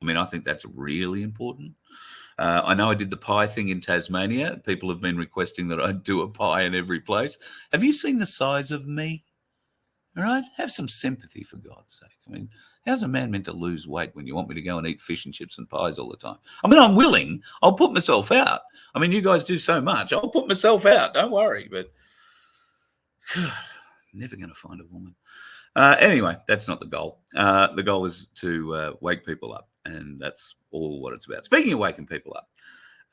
I mean, I think that's really important. I know I did the pie thing in Tasmania. People have been requesting that I do a pie in every place. Have you seen the size of me? All right? Have some sympathy, for God's sake. I mean, how's a man meant to lose weight when you want me to go and eat fish and chips and pies all the time? I mean, I'm willing. I'll put myself out. I mean, you guys do so much. I'll put myself out. Don't worry. But God, never going to find a woman. Anyway, that's not the goal. The goal is to wake people up, and that's all what it's about. Speaking of waking people up,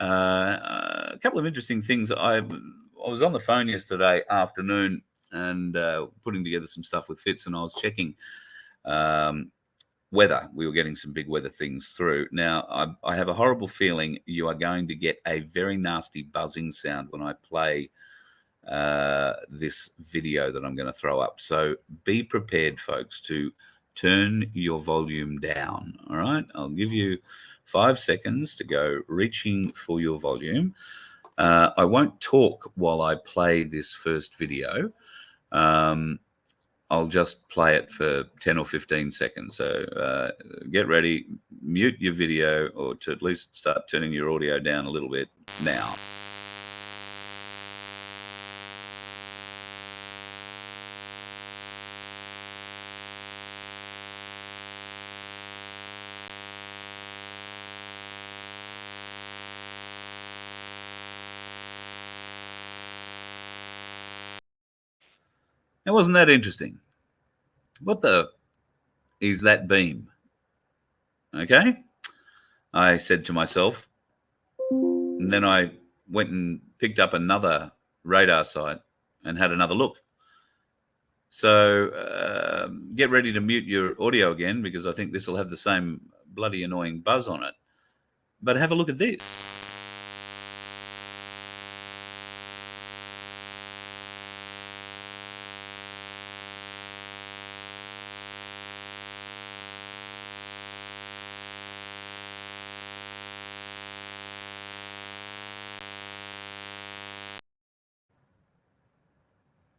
a couple of interesting things. I was on the phone yesterday afternoon and putting together some stuff with Fitz, and I was checking weather. We were getting some big weather things through. Now, I have a horrible feeling you are going to get a very nasty buzzing sound when I play this video that I'm going to throw up. So be prepared, folks, to turn your volume down. All right, I'll give you 5 seconds to go reaching for your volume. I won't talk while I play this first video. I'll just play it for 10 or 15 seconds. So get ready, mute your video, or to at least start turning your audio down a little bit now. Now, wasn't that interesting? What the is that beam? Okay. I said to myself, and then I went and picked up another radar site and had another look. So get ready to mute your audio again, because I think this will have the same bloody annoying buzz on it. But have a look at this.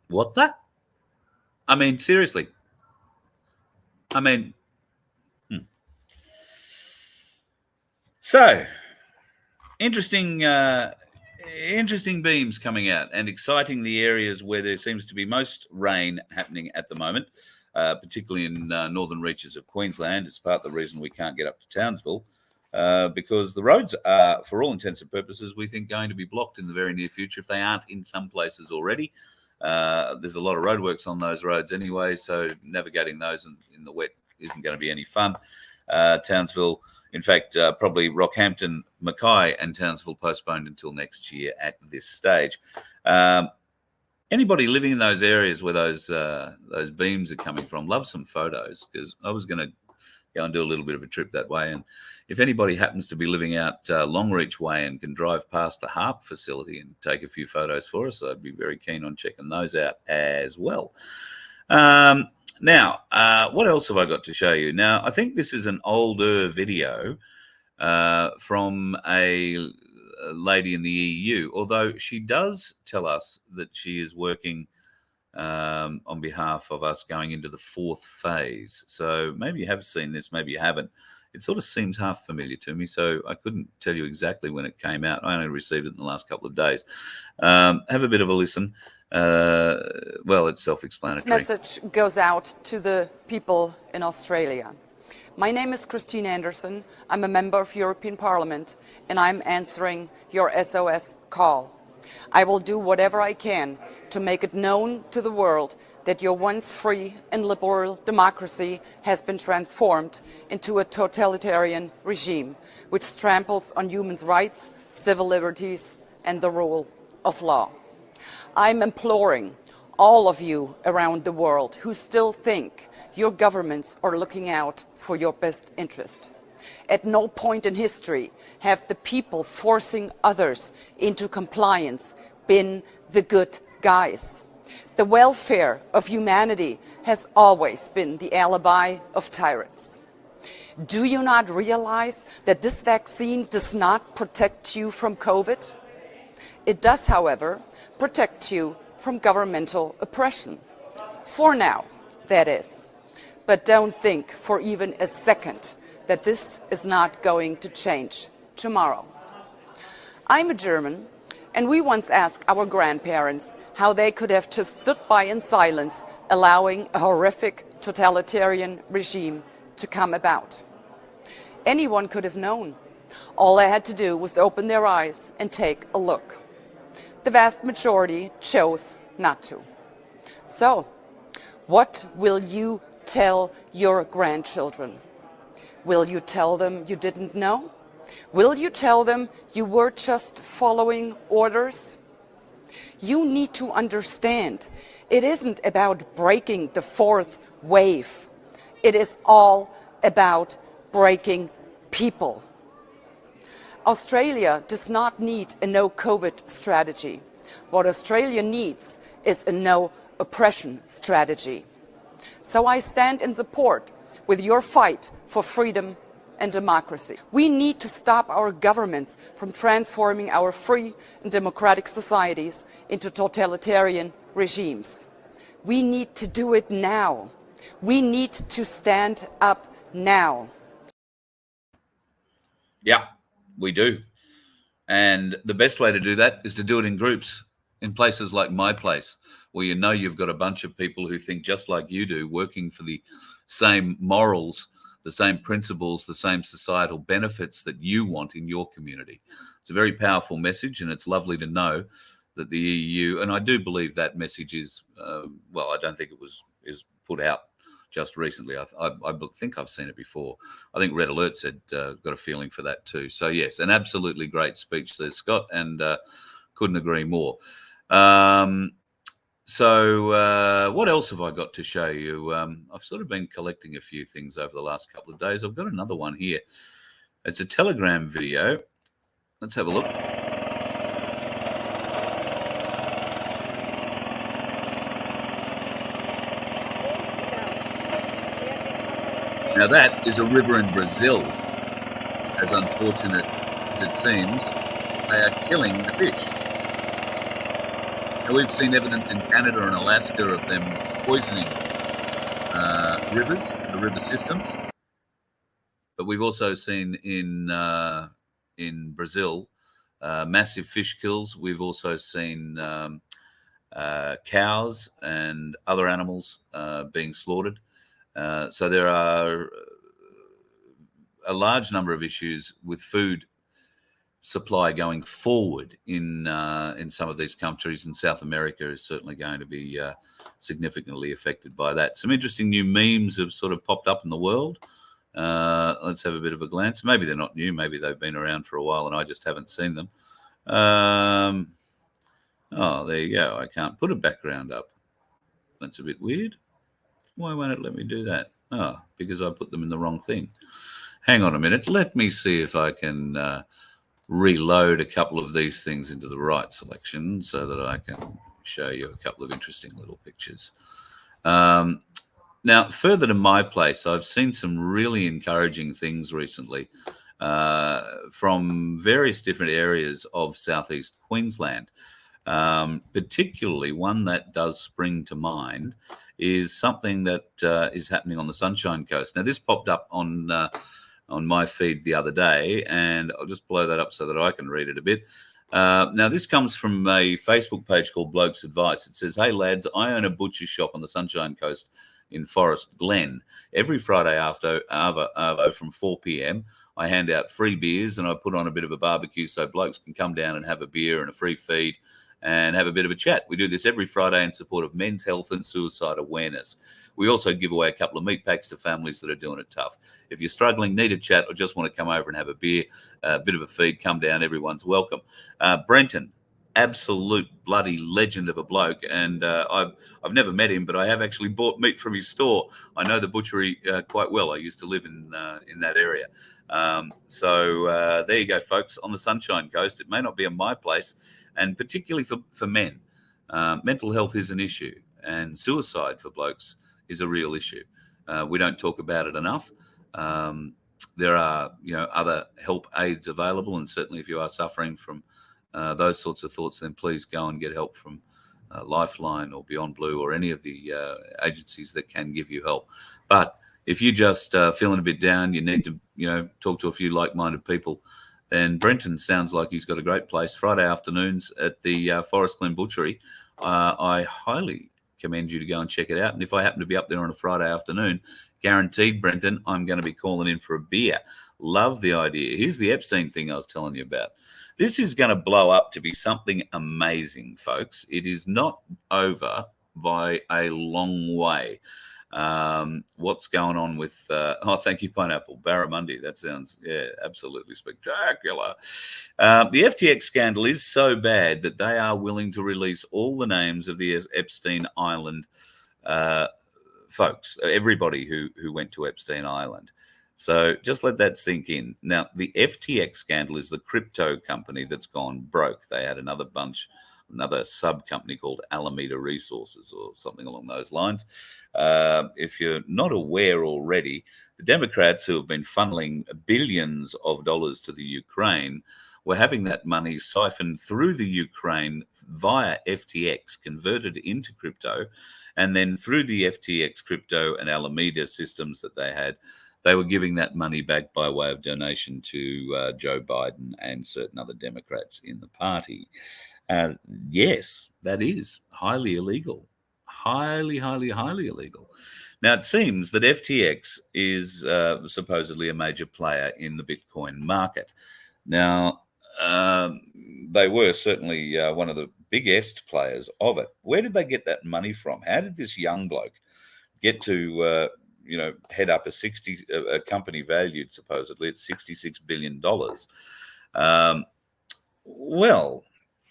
What the? I mean, seriously. I mean, So, interesting beams coming out and exciting the areas where there seems to be most rain happening at the moment, particularly in northern reaches of Queensland. It's part of the reason we can't get up to Townsville. because the roads are, for all intents and purposes, we think going to be blocked in the very near future if they aren't in some places already. There's a lot of roadworks on those roads anyway, so navigating those in the wet isn't going to be any fun. Townsville, in fact, probably Rockhampton, Mackay and Townsville postponed until next year at this stage. Anybody living in those areas where those beams are coming from, love some photos, because I was going to go and do a little bit of a trip that way. And if anybody happens to be living out Longreach Way and can drive past the HARP facility and take a few photos for us, I'd be very keen on checking those out as well. Now, what else have I got to show you? Now, I think this is an older video from a lady in the EU, although she does tell us that she is working on behalf of us going into the 4th phase. So maybe you have seen this, maybe you haven't. It sort of seems half familiar to me, so I couldn't tell you exactly when it came out. I only received it in the last couple of days. Have a bit of a listen. Well, it's self-explanatory. This message goes out to the people in Australia. My name is Christine Anderson. I'm a member of European Parliament, and I'm answering your SOS call. I will do whatever I can to make it known to the world that your once free and liberal democracy has been transformed into a totalitarian regime which tramples on human rights, civil liberties, and the rule of law. I'm imploring all of you around the world who still think your governments are looking out for your best interest. At no point in history have the people forcing others into compliance been the good guys. The welfare of humanity has always been the alibi of tyrants. Do you not realize that this vaccine does not protect you from COVID? It does, however, protect you from governmental oppression. For now, that is. But don't think for even a second that this is not going to change tomorrow. I'm a German, and we once asked our grandparents how they could have just stood by in silence, allowing a horrific totalitarian regime to come about. Anyone could have known. All they had to do was open their eyes and take a look. The vast majority chose not to. So, what will you tell your grandchildren? Will you tell them you didn't know? Will you tell them you were just following orders? You need to understand, it isn't about breaking the 4th wave. It is all about breaking people. Australia does not need a no-COVID strategy. What Australia needs is a no-oppression strategy. So I stand in support with your fight for freedom and democracy. We need to stop our governments from transforming our free and democratic societies into totalitarian regimes. We need to do it now. We need to stand up now. Yeah, we do. And the best way to do that is to do it in groups, in places like my place, where you know you've got a bunch of people who think just like you do, working for the same morals, the same principles, the same societal benefits that you want in your community. It's a very powerful message, and it's lovely to know that the EU, and I do believe that message is, well, I don't think it is put out just recently. I think I've seen it before. I think Red Alert said, got a feeling for that too. So yes, an absolutely great speech there, Scott, and couldn't agree more. So what else have I got to show you? I've sort of been collecting a few things over the last couple of days. I've got another one here. It's a Telegram video. Let's have a look. Now that is a river in Brazil. As unfortunate as it seems, they are killing the fish. Now, we've seen evidence in Canada and Alaska of them poisoning rivers, the river systems. But we've also seen in Brazil massive fish kills. We've also seen cows and other animals being slaughtered. So there are a large number of issues with food supply going forward in some of these countries, and South America is certainly going to be significantly affected by that. Some interesting new memes have sort of popped up in the world. Let's have a bit of a glance. Maybe they're not new. Maybe they've been around for a while and I just haven't seen them. Oh, there you go. I can't put a background up. That's a bit weird. Why won't it let me do that? Oh, because I put them in the wrong thing. Hang on a minute. Let me see if I can reload a couple of these things into the right selection so that I can show you a couple of interesting little pictures. Now, further to my place, I've seen some really encouraging things recently from various different areas of southeast Queensland. Particularly one that does spring to mind is something that is happening on the Sunshine Coast. Now, this popped up on my feed the other day, and I'll just blow that up so that I can read it a bit. Now, this comes from a Facebook page called Bloke's Advice. It says, "Hey, lads, I own a butcher shop on the Sunshine Coast in Forest Glen. Every Friday after Arvo from 4 p.m, I hand out free beers and I put on a bit of a barbecue so blokes can come down and have a beer and a free feed and have a bit of a chat. We do this every Friday in support of men's health and suicide awareness. We also give away a couple of meat packs to families that are doing it tough. If you're struggling, need a chat, or just want to come over and have a beer, a bit of a feed, come down. Everyone's welcome." Brenton, absolute bloody legend of a bloke, and I've never met him, but I have actually bought meat from his store. I know the butchery quite well. I used to live in that area. So there you go, folks, on the Sunshine Coast. It may not be in my place, and particularly for men, mental health is an issue, and suicide for blokes is a real issue. We don't talk about it enough. There are, other help aids available, and certainly if you are suffering from those sorts of thoughts, then please go and get help from Lifeline or Beyond Blue or any of the agencies that can give you help. But if you just feeling a bit down, you need to, talk to a few like-minded people, then Brenton sounds like he's got a great place. Friday afternoons at the Forest Glen Butchery. I highly commend you to go and check it out. And if I happen to be up there on a Friday afternoon, guaranteed, Brenton, I'm going to be calling in for a beer. Love the idea. Here's the Epstein thing I was telling you about. This is going to blow up to be something amazing, folks. It is not over by a long way. What's going on with thank you, Pineapple Barramundi. That sounds absolutely spectacular. The FTX scandal is so bad that they are willing to release all the names of the Epstein Island folks, everybody who went to Epstein Island. So just let that sink in. Now, the FTX scandal is the crypto company that's gone broke. They had another sub company called Alameda Resources or something along those lines. If you're not aware already, the Democrats, who have been funneling billions of dollars to the Ukraine, were having that money siphoned through the Ukraine via FTX, converted into crypto, and then through the FTX crypto and Alameda systems that they had, they were giving that money back by way of donation to Joe Biden and certain other Democrats in the party. Yes, that is highly illegal. Highly, highly, highly illegal. Now, it seems that FTX is supposedly a major player in the Bitcoin market. Now, they were certainly one of the biggest players of it. Where did they get that money from? How did this young bloke get to head up a company valued supposedly at $66 billion? Well,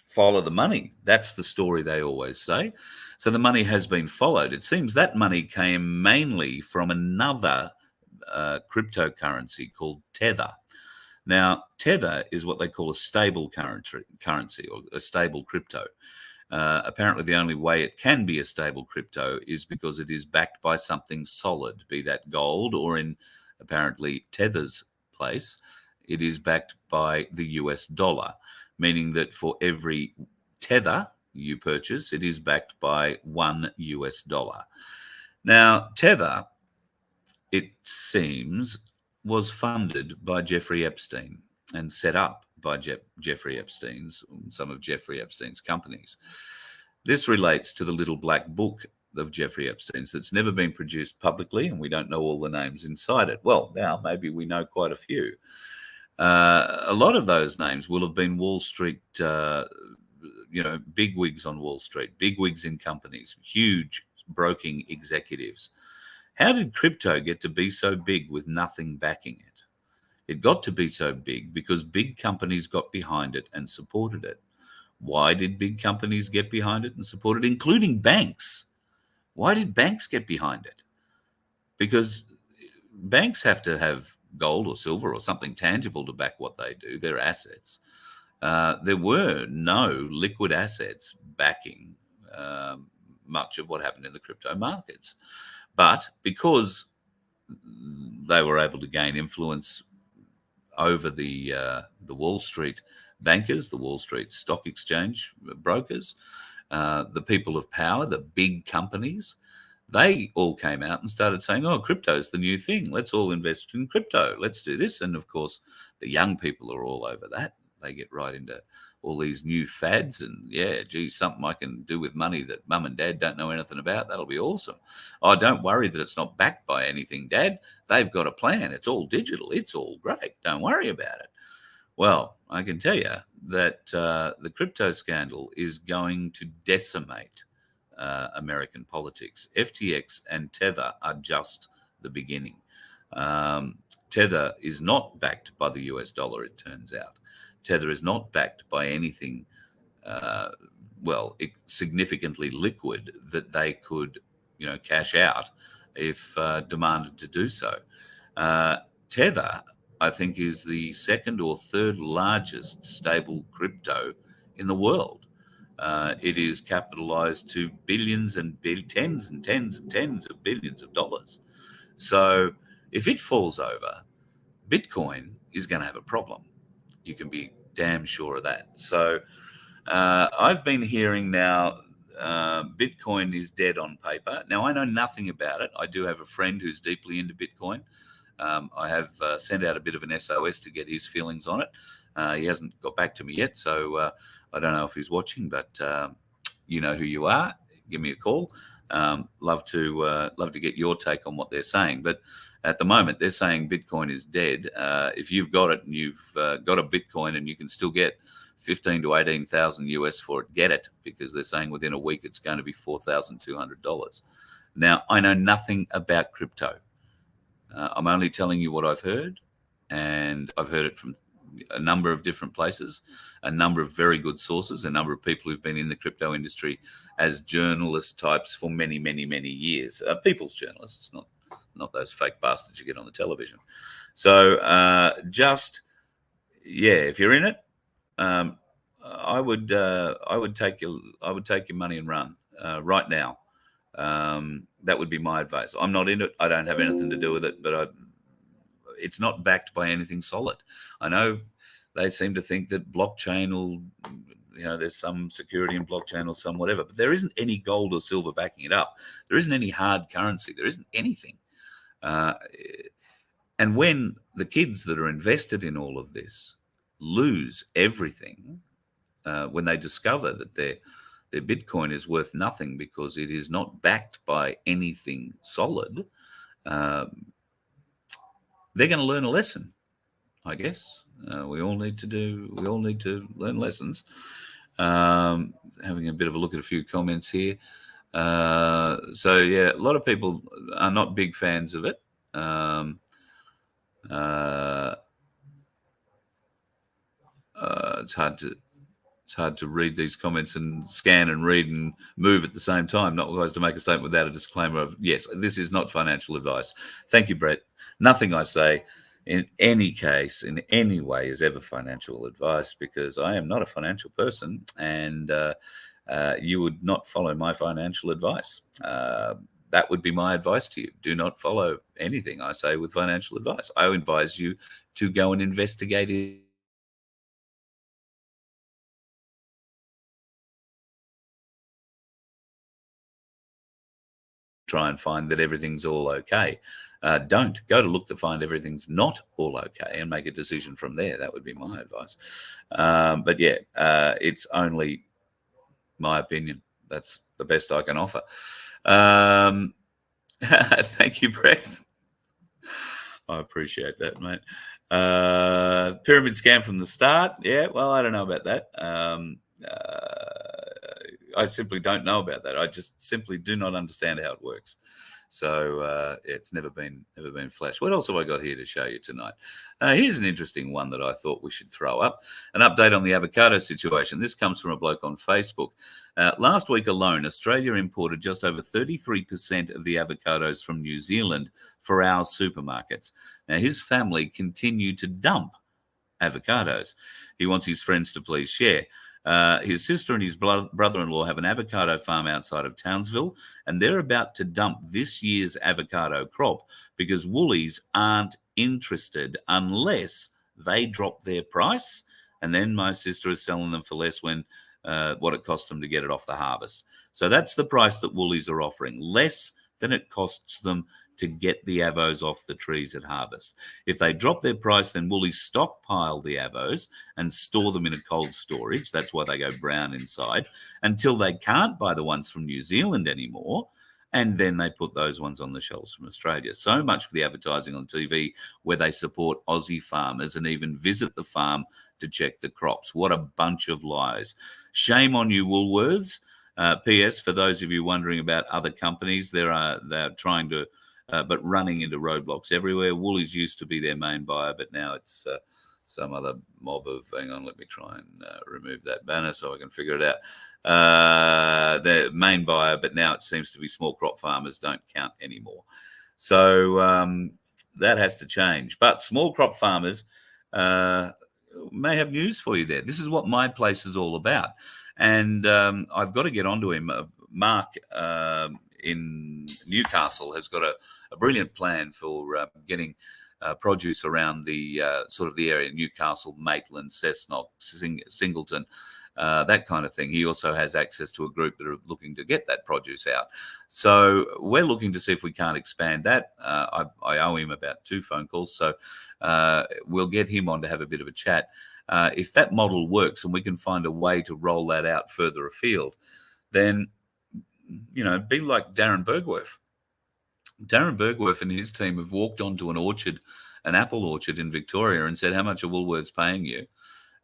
follow the money. That's the story they always say. So the money has been followed. It seems that money came mainly from another cryptocurrency called Tether. Now, Tether is what they call a stable currency or a stable crypto. Apparently, the only way it can be a stable crypto is because it is backed by something solid, be that gold or, in apparently Tether's place, it is backed by the US dollar, meaning that for every Tether you purchase, it is backed by $1 US. Now, Tether, it seems, was funded by Jeffrey Epstein and set up by some of Jeffrey Epstein's companies. This relates to the Little Black Book of Jeffrey Epstein's that's never been produced publicly, and we don't know all the names inside it. Well, now maybe we know quite a few. A lot of those names will have been Wall Street, big wigs on Wall Street, big wigs in companies, huge broking executives. How did crypto get to be so big with nothing backing it? It got to be so big because big companies got behind it and supported it. Why did big companies get behind it and support it, including banks? Why did banks get behind it? Because banks have to have gold or silver or something tangible to back what they do, their assets. There were no liquid assets backing much of what happened in the crypto markets. But because they were able to gain influence over the Wall Street bankers, the Wall Street Stock Exchange brokers, the people of power, the big companies, they all came out and started saying, oh, crypto is the new thing. Let's all invest in crypto. Let's do this. And of course, the young people are all over that. They get right into all these new fads and, yeah, gee, something I can do with money that mum and dad don't know anything about. That'll be awesome. Oh, don't worry that it's not backed by anything, Dad. They've got a plan. It's all digital. It's all great. Don't worry about it. Well, I can tell you that the crypto scandal is going to decimate American politics. FTX and Tether are just the beginning. Tether is not backed by the US dollar, it turns out. Tether is not backed by anything, significantly liquid that they could, cash out if demanded to do so. Tether, I think, is the second or third largest stable crypto in the world. It is capitalized to billions and tens and tens and tens of billions of dollars. So if it falls over, Bitcoin is going to have a problem. You can be damn sure of that. So I've been hearing now Bitcoin is dead on paper. Now, I know nothing about it. I do have a friend who's deeply into Bitcoin. I have sent out a bit of an SOS to get his feelings on it. He hasn't got back to me yet, so I don't know if he's watching, but you know who you are. Give me a call. Love to get your take on what they're saying. But at the moment, they're saying Bitcoin is dead. If you've got it and you've got a Bitcoin and you can still get 15 to 18,000 US for it, get it, because they're saying within a week it's going to be $4,200. Now, I know nothing about crypto. I'm only telling you what I've heard, and I've heard it from a number of different places, a number of very good sources, a number of people who've been in the crypto industry as journalist types for many, many, many years. People's journalists, not those fake bastards you get on the television. So if you're in it, I would take your money and run right now. That would be my advice. I'm not in it. I don't have anything to do with it, but it's not backed by anything solid. I know they seem to think that blockchain will, there's some security in blockchain or some whatever, but there isn't any gold or silver backing it up. There isn't any hard currency. There isn't anything. And when the kids that are invested in all of this lose everything, when they discover that their Bitcoin is worth nothing because it is not backed by anything solid, they're going to learn a lesson, I guess. We all need to learn lessons. Having a bit of a look at a few comments here. A lot of people are not big fans of it. It's hard to read these comments and scan and read and move at the same time. Not always to make a statement without a disclaimer of, yes, this is not financial advice. Thank you, Brett. Nothing I say in any case, in any way, is ever financial advice, because I am not a financial person, and you would not follow my financial advice. That would be my advice to you. Do not follow anything I say with financial advice. I advise you to go and investigate it. Try and find that everything's all okay. Don't go to look to find everything's not all okay and make a decision from there. That would be my advice. It's only my opinion. That's the best I can offer. Thank you, Brett. I appreciate that, mate. Pyramid scam from the start. Yeah, well, I don't know about that. I simply don't know about that. I just simply do not understand how it works. So it's never been flashed. What else have I got here to show you tonight? Here's an interesting one that I thought we should throw up. An update on the avocado situation. This comes from a bloke on Facebook. Last week alone, Australia imported just over 33% of the avocados from New Zealand for our supermarkets. Now, his family continue to dump avocados. He wants his friends to please share. His sister and his brother-in-law have an avocado farm outside of Townsville, and they're about to dump this year's avocado crop because Woolies aren't interested unless they drop their price, and then my sister is selling them for less when what it cost them to get it off the harvest. So that's the price that Woolies are offering, less than it costs them to get the avos off the trees at harvest. If they drop their price, then Woolies stockpile the avos and store them in a cold storage. That's why they go brown inside, until they can't buy the ones from New Zealand anymore. And then they put those ones on the shelves from Australia. So much for the advertising on TV where they support Aussie farmers and even visit the farm to check the crops. What a bunch of lies. Shame on you, Woolworths. P.S. For those of you wondering about other companies, they're trying to but running into roadblocks everywhere. Woolies used to be their main buyer, but now it's some other mob of, hang on, let me try and remove that banner so I can figure it out. Their main buyer, but now it seems to be small crop farmers don't count anymore. So that has to change. But small crop farmers may have news for you there. This is what my place is all about. And I've got to get onto him. Mark in Newcastle has got a brilliant plan for getting produce around the sort of the area, Newcastle, Maitland, Cessnock, Singleton, that kind of thing. He also has access to a group that are looking to get that produce out. So we're looking to see if we can't expand that. I owe him about 2 phone calls, so we'll get him on to have a bit of a chat. If that model works and we can find a way to roll that out further afield, then, you know, be like Darren Bergwerf. Darren Bergwerf and his team have walked onto an apple orchard in Victoria and said, how much are Woolworths paying you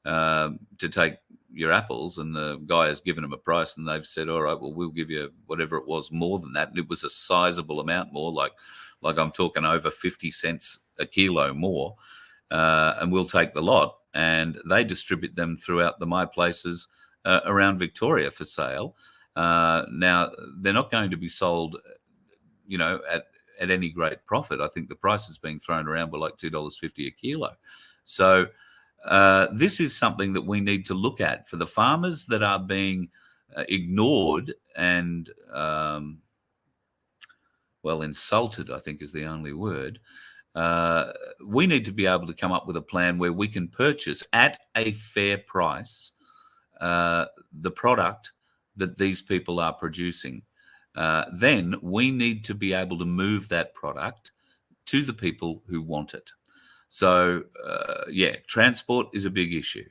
to take your apples? And the guy has given them a price and they've said, all right, well, we'll give you whatever it was more than that. And it was a sizable amount more, like I'm talking over 50 cents a kilo more, and we'll take the lot. And they distribute them throughout the My Places around Victoria for sale. Now, they're not going to be sold, you know, at any great profit. I think the prices being thrown around were like $2.50 a kilo. So this is something that we need to look at for the farmers that are being ignored and, well, insulted, I think is the only word. We need to be able to come up with a plan where we can purchase at a fair price the product that these people are producing. Then we need to be able to move that product to the people who want it. So, yeah, transport is a big issue.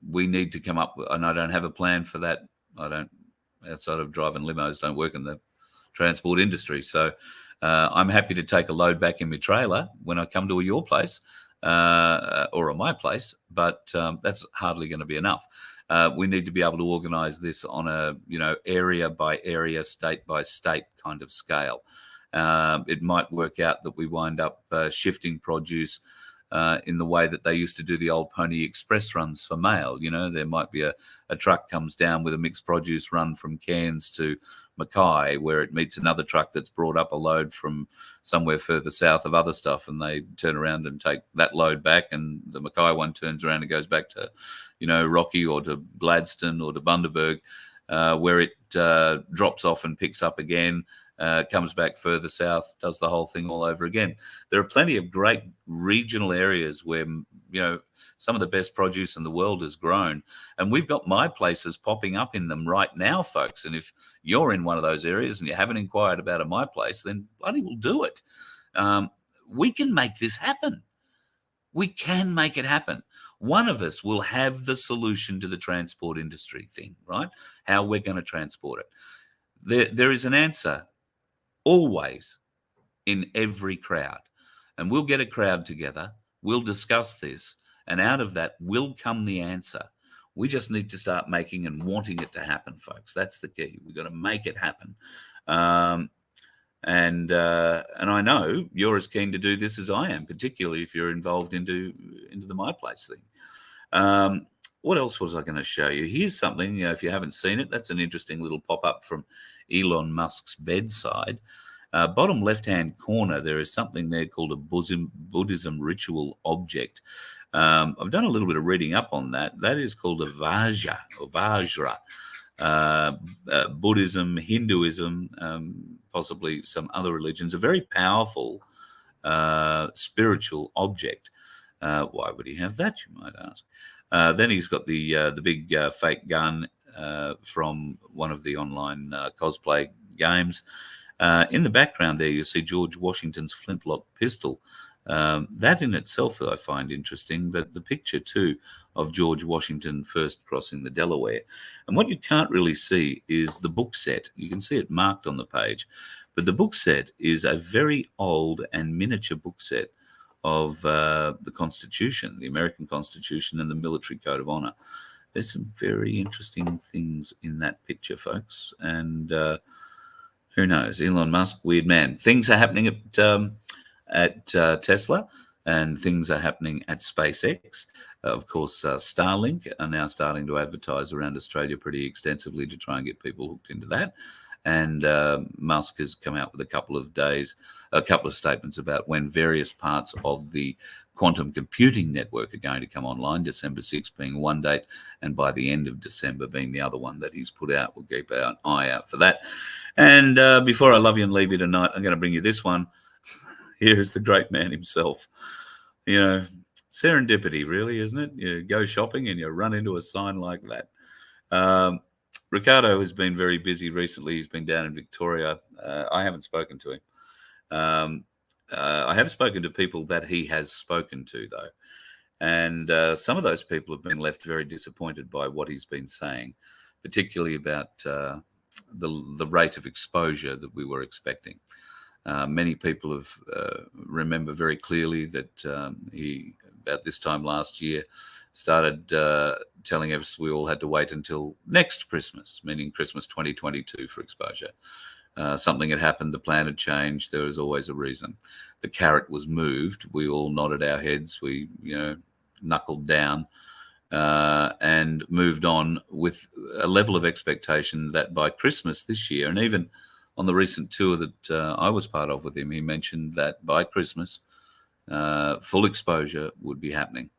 We need to come up with, and I don't have a plan for that. Outside of driving limos, don't work in the transport industry. So I'm happy to take a load back in my trailer when I come to your place or a My Place, but that's hardly going to be enough. We need to be able to organise this on a, you know, area by area, state by state kind of scale. It might work out that we wind up shifting produce in the way that they used to do the old Pony Express runs for mail. You know, there might be a truck comes down with a mixed produce run from Cairns to Mackay, where it meets another truck that's brought up a load from somewhere further south of other stuff, and they turn around and take that load back, and the Mackay one turns around and goes back to, you know, Rocky or to Gladstone or to Bundaberg, where it drops off and picks up again, comes back further south, does the whole thing all over again. There are plenty of great regional areas where, you know, some of the best produce in the world is grown, and we've got My Places popping up in them right now, folks. And if you're in one of those areas and you haven't inquired about a My Place, then bloody we'll do it. We can make this happen. We can make it happen. One of us will have the solution to the transport industry thing, right? How we're going to transport it. there is an answer always in every crowd. And we'll get a crowd together, we'll discuss this, and out of that will come the answer. We just need to start making and wanting it to happen, folks. That's the key. We've got to make it happen. And I know you're as keen to do this as I am, particularly if you're involved into the My Place thing. What else was I going to show you? Here's something, if you haven't seen it, that's an interesting little pop-up from Elon Musk's bedside. Bottom left-hand corner, there is something there called a Buddhism ritual object. I've done a little bit of reading up on that. That is called a Vajra, or Vajra. Buddhism, Hinduism, possibly some other religions, a very powerful spiritual object. Why would he have that, you might ask? Then he's got the big fake gun from one of the online cosplay games. In the background there, you see George Washington's flintlock pistol. That in itself I find interesting, but the picture too of George Washington first crossing the Delaware. And what you can't really see is the book set. You can see it marked on the page, but the book set is a very old and miniature book set of the Constitution, the American Constitution and the Military Code of Honor. There's some very interesting things in that picture, folks. And who knows? Elon Musk, weird man. Things are happening at Tesla, and things are happening at SpaceX. Of course, Starlink are now starting to advertise around Australia pretty extensively to try and get people hooked into that. And Musk has come out with a couple of statements about when various parts of the quantum computing network are going to come online, December 6th being one date, and by the end of December being the other one that he's put out. We'll keep our eye out for that. And before I love you and leave you tonight, I'm going to bring you this one. Here is the great man himself. You know, serendipity, really, isn't it? You go shopping and you run into a sign like that. Ricardo has been very busy recently. He's been down in Victoria. I haven't spoken to him. I have spoken to people that he has spoken to, though. And some of those people have been left very disappointed by what he's been saying, particularly about the rate of exposure that we were expecting. Many people have remember very clearly that he, about this time last year, started telling us we all had to wait until next Christmas, meaning Christmas 2022 for exposure. Something had happened, the plan had changed, there was always a reason. The carrot was moved, we all nodded our heads, we knuckled down and moved on with a level of expectation that by Christmas this year, and even on the recent tour that I was part of with him, he mentioned that by Christmas, full exposure would be happening.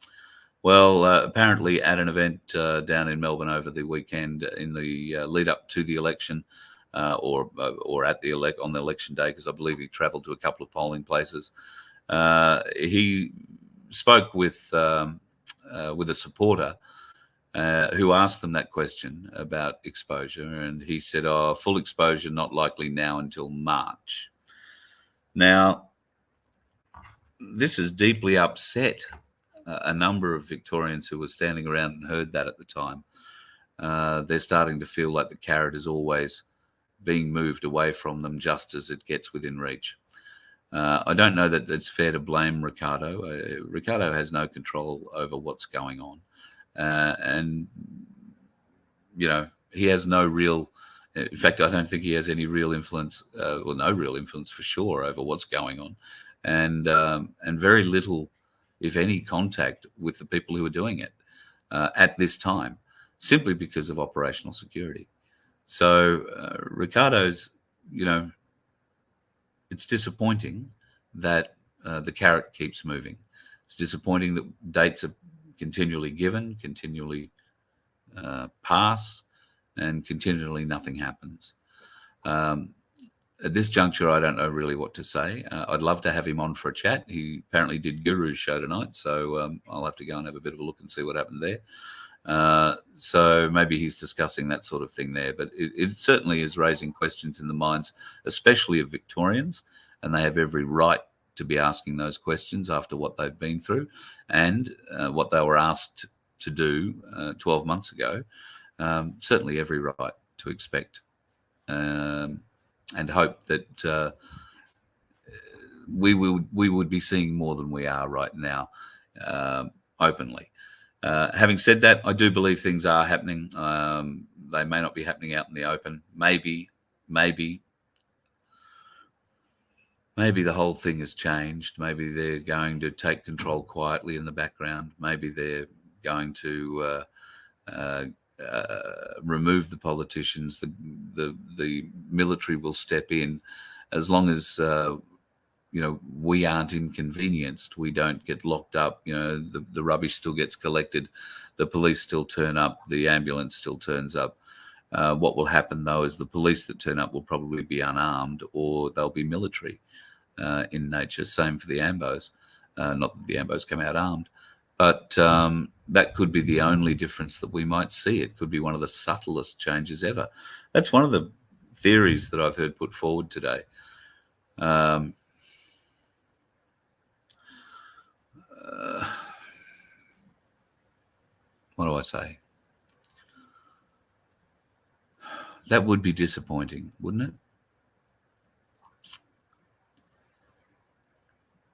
Well, apparently at an event down in Melbourne over the weekend in the lead up to the election, or at the on the election day, because I believe he travelled to a couple of polling places, he spoke with a supporter who asked them that question about exposure, and he said, full exposure not likely now until March. Now, this has deeply upset a number of Victorians who were standing around and heard that at the time. They're starting to feel like the carrot is always being moved away from them just as it gets within reach. I don't know that it's fair to blame Ricardo. Ricardo has no control over what's going on. And, he has no real, in fact, I don't think he has any real influence, no real influence for sure over what's going on. And very little, if any, contact with the people who are doing it at this time, simply because of operational security. So Ricardo's, it's disappointing that the carrot keeps moving. It's disappointing that dates are continually given, continually pass, and continually nothing happens. At this juncture, I don't know really what to say. I'd love to have him on for a chat. He apparently did Guru's show tonight, so I'll have to go and have a bit of a look and see what happened there. So maybe he's discussing that sort of thing there. But it certainly is raising questions in the minds, especially of Victorians, and they have every right to be asking those questions after what they've been through and what they were asked to do 12 months ago. Certainly every right to expect and hope that we would be seeing more than we are right now, openly. Having said that, I do believe things are happening. They may not be happening out in the open. Maybe the whole thing has changed. Maybe they're going to take control quietly in the background. Maybe they're going to remove the politicians. The military will step in, as long as we aren't inconvenienced. We don't get locked up. The rubbish still gets collected. The police still turn up. The ambulance still turns up. What will happen, though, is the police that turn up will probably be unarmed, or they'll be military in nature. Same for the AMBOs. Not that the AMBOs come out armed, but that could be the only difference that we might see. It could be one of the subtlest changes ever. That's one of the theories that I've heard put forward today. What do I say? That would be disappointing, wouldn't it?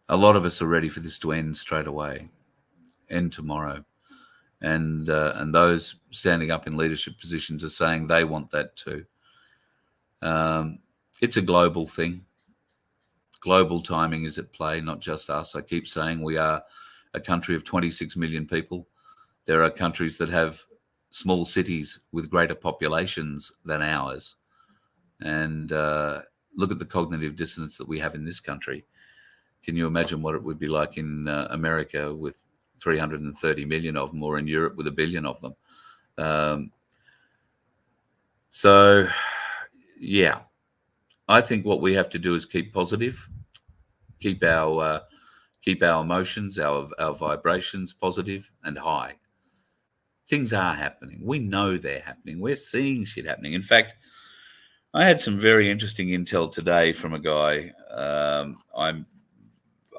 A lot of us are ready for this to end straight away, end tomorrow. And those standing up in leadership positions are saying they want that too. It's a global thing. Global timing is at play, not just us. I keep saying we are a country of 26 million people. There are countries that have small cities with greater populations than ours. And look at the cognitive dissonance that we have in this country. Can you imagine what it would be like in America with 330 million of them, or in Europe with 1 billion of them? So, yeah, I think what we have to do is keep positive, keep our emotions, our vibrations positive and high. Things are happening. We know they're happening. We're seeing shit happening. In fact, I had some very interesting intel today from a guy.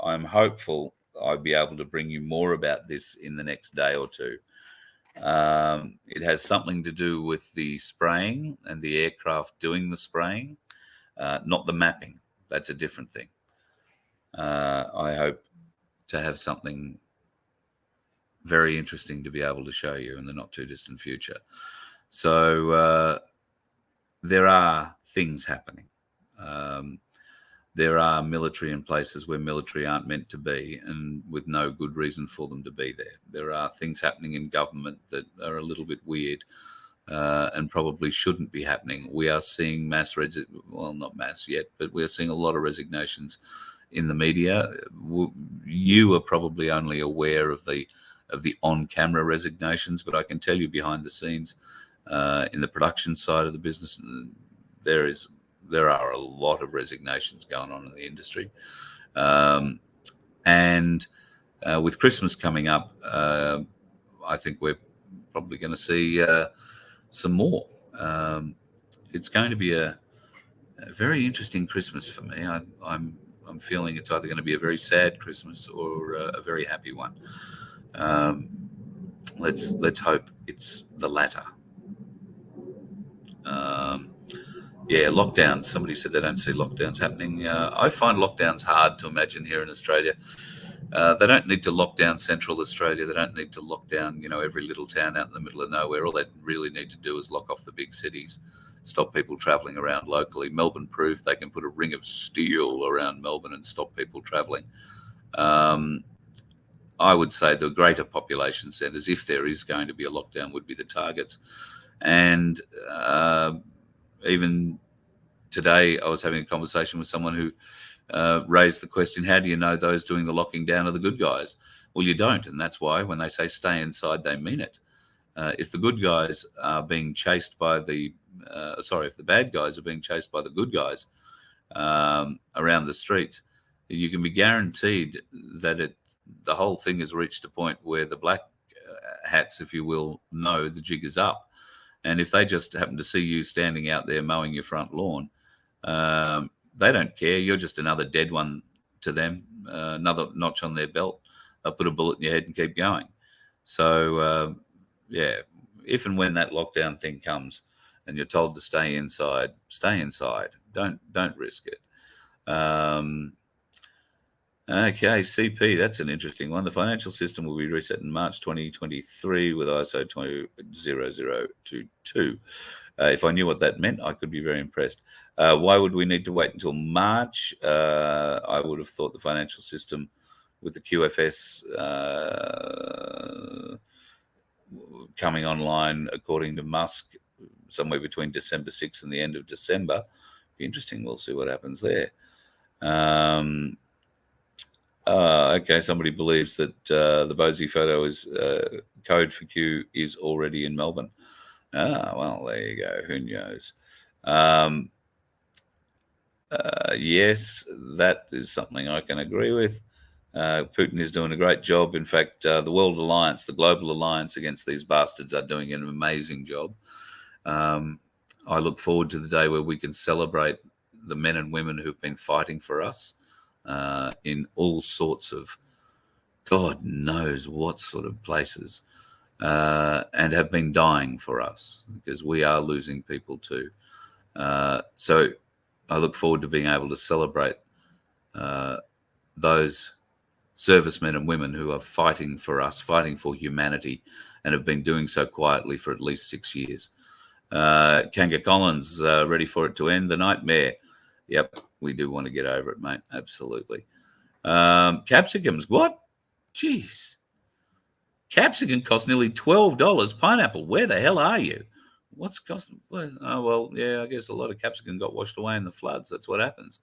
I'm hopeful I'll be able to bring you more about this in the next day or two. It has something to do with the spraying and the aircraft doing the spraying, not the mapping. That's a different thing. I hope to have something very interesting to be able to show you in the not too distant future. So there are things happening. There are military in places where military aren't meant to be, and with no good reason for them to be there. There are things happening in government that are a little bit weird and probably shouldn't be happening. We are seeing not mass yet, but we're seeing a lot of resignations in the media. You are probably only aware of the on-camera resignations, but I can tell you behind the scenes, in the production side of the business, there are a lot of resignations going on in the industry. And with Christmas coming up, I think we're probably going to see some more. It's going to be a very interesting Christmas for me. I'm feeling it's either going to be a very sad Christmas or a very happy one. Let's hope it's the latter. Lockdowns. Somebody said they don't see lockdowns happening. I find lockdowns hard to imagine here in Australia. They don't need to lock down central Australia. They don't need to lock down, every little town out in the middle of nowhere. All they really need to do is lock off the big cities, stop people travelling around locally. Melbourne proved they can put a ring of steel around Melbourne and stop people travelling. I would say the greater population centres, if there is going to be a lockdown, would be the targets. And even today, I was having a conversation with someone who raised the question, how do you know those doing the locking down are the good guys? Well, you don't. And that's why when they say stay inside, they mean it. If the good guys are being chased by if the bad guys are being chased by the good guys around the streets, you can be guaranteed that the whole thing has reached a point where the black hats, if you will, know the jig is up. And if they just happen to see you standing out there mowing your front lawn, they don't care. You're just another dead one to them, another notch on their belt. They'll put a bullet in your head and keep going. So, if and when that lockdown thing comes, and you're told to stay inside, stay inside. Don't risk it. Okay, CP, that's an interesting one. The financial system will be reset in March 2023 with ISO 20022. If I knew what that meant, I could be very impressed. Why would we need to wait until March? I would have thought the financial system with the QFS coming online, according to Musk, somewhere between December 6th and the end of December. Be interesting. We'll see what happens there. Okay, somebody believes that the Bosie photo is code for Q is already in Melbourne. Well, there you go. Who knows? Yes, that is something I can agree with. Putin is doing a great job. In fact, the World Alliance, the Global Alliance against these bastards, are doing an amazing job. I look forward to the day where we can celebrate the men and women who've been fighting for us in all sorts of, God knows what sort of places, and have been dying for us, because we are losing people too. So I look forward to being able to celebrate those servicemen and women who are fighting for us, fighting for humanity, and have been doing so quietly for at least 6 years. Kanga Collins, ready for it to end, the nightmare. Yep, we do want to get over it, mate. Absolutely. Capsicums, what? Jeez. Capsicum cost nearly $12. Pineapple, where the hell are you? What's costing? Oh, well, yeah, I guess a lot of capsicum got washed away in the floods. That's what happens.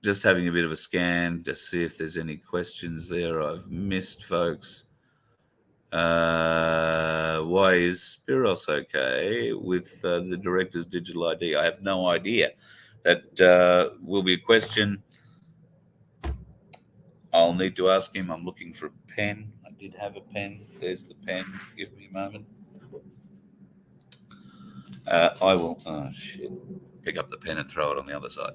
Just having a bit of a scan to see if there's any questions there I've missed, folks. Why is Spiros okay with the director's digital ID? I have no idea. That will be a question I'll need to ask him. I'm looking for a pen. I did have a pen. There's the pen. Give me a moment. I will, pick up the pen and throw it on the other side.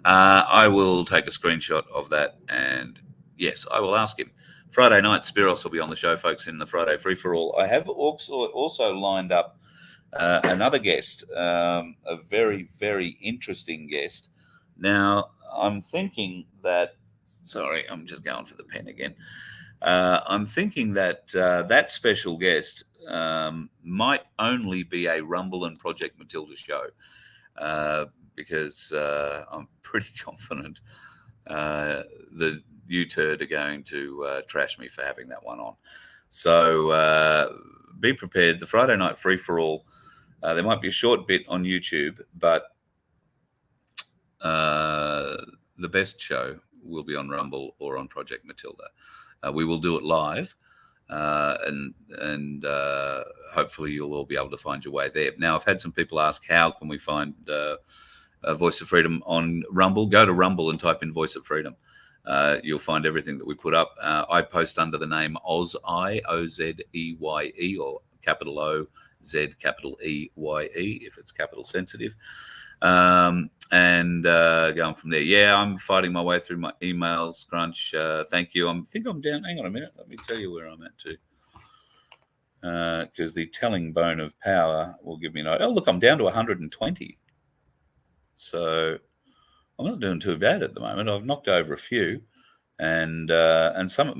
I will take a screenshot of that, and yes, I will ask him. Friday night, Spiros will be on the show, folks, in the Friday Free-for-All. I have also lined up another guest, a very, very interesting guest. Now, I'm thinking that, sorry, I'm just going for the pen again. I'm thinking that that special guest might only be a Rumble and Project Matilda show, because I'm pretty confident that you turd are going to trash me for having that one on. So be prepared. The Friday night free-for-all, there might be a short bit on YouTube, but the best show will be on Rumble or on Project Matilda. We will do it live, and hopefully you'll all be able to find your way there. Now, I've had some people ask, how can we find Voice of Freedom on Rumble? Go to Rumble and type in Voice of Freedom. You'll find everything that we put up. I post under the name Ozeye, O-Z-E-Y-E, or capital O-Z, capital E-Y-E, if it's capital sensitive. And going from there. Yeah, I'm fighting my way through my emails, Crunch. Thank you. I think I'm down. Hang on a minute. Let me tell you where I'm at too. Because the telling bone of power will give me an idea. Oh, look, I'm down to 120. So I'm not doing too bad at the moment. I've knocked over a few, and some,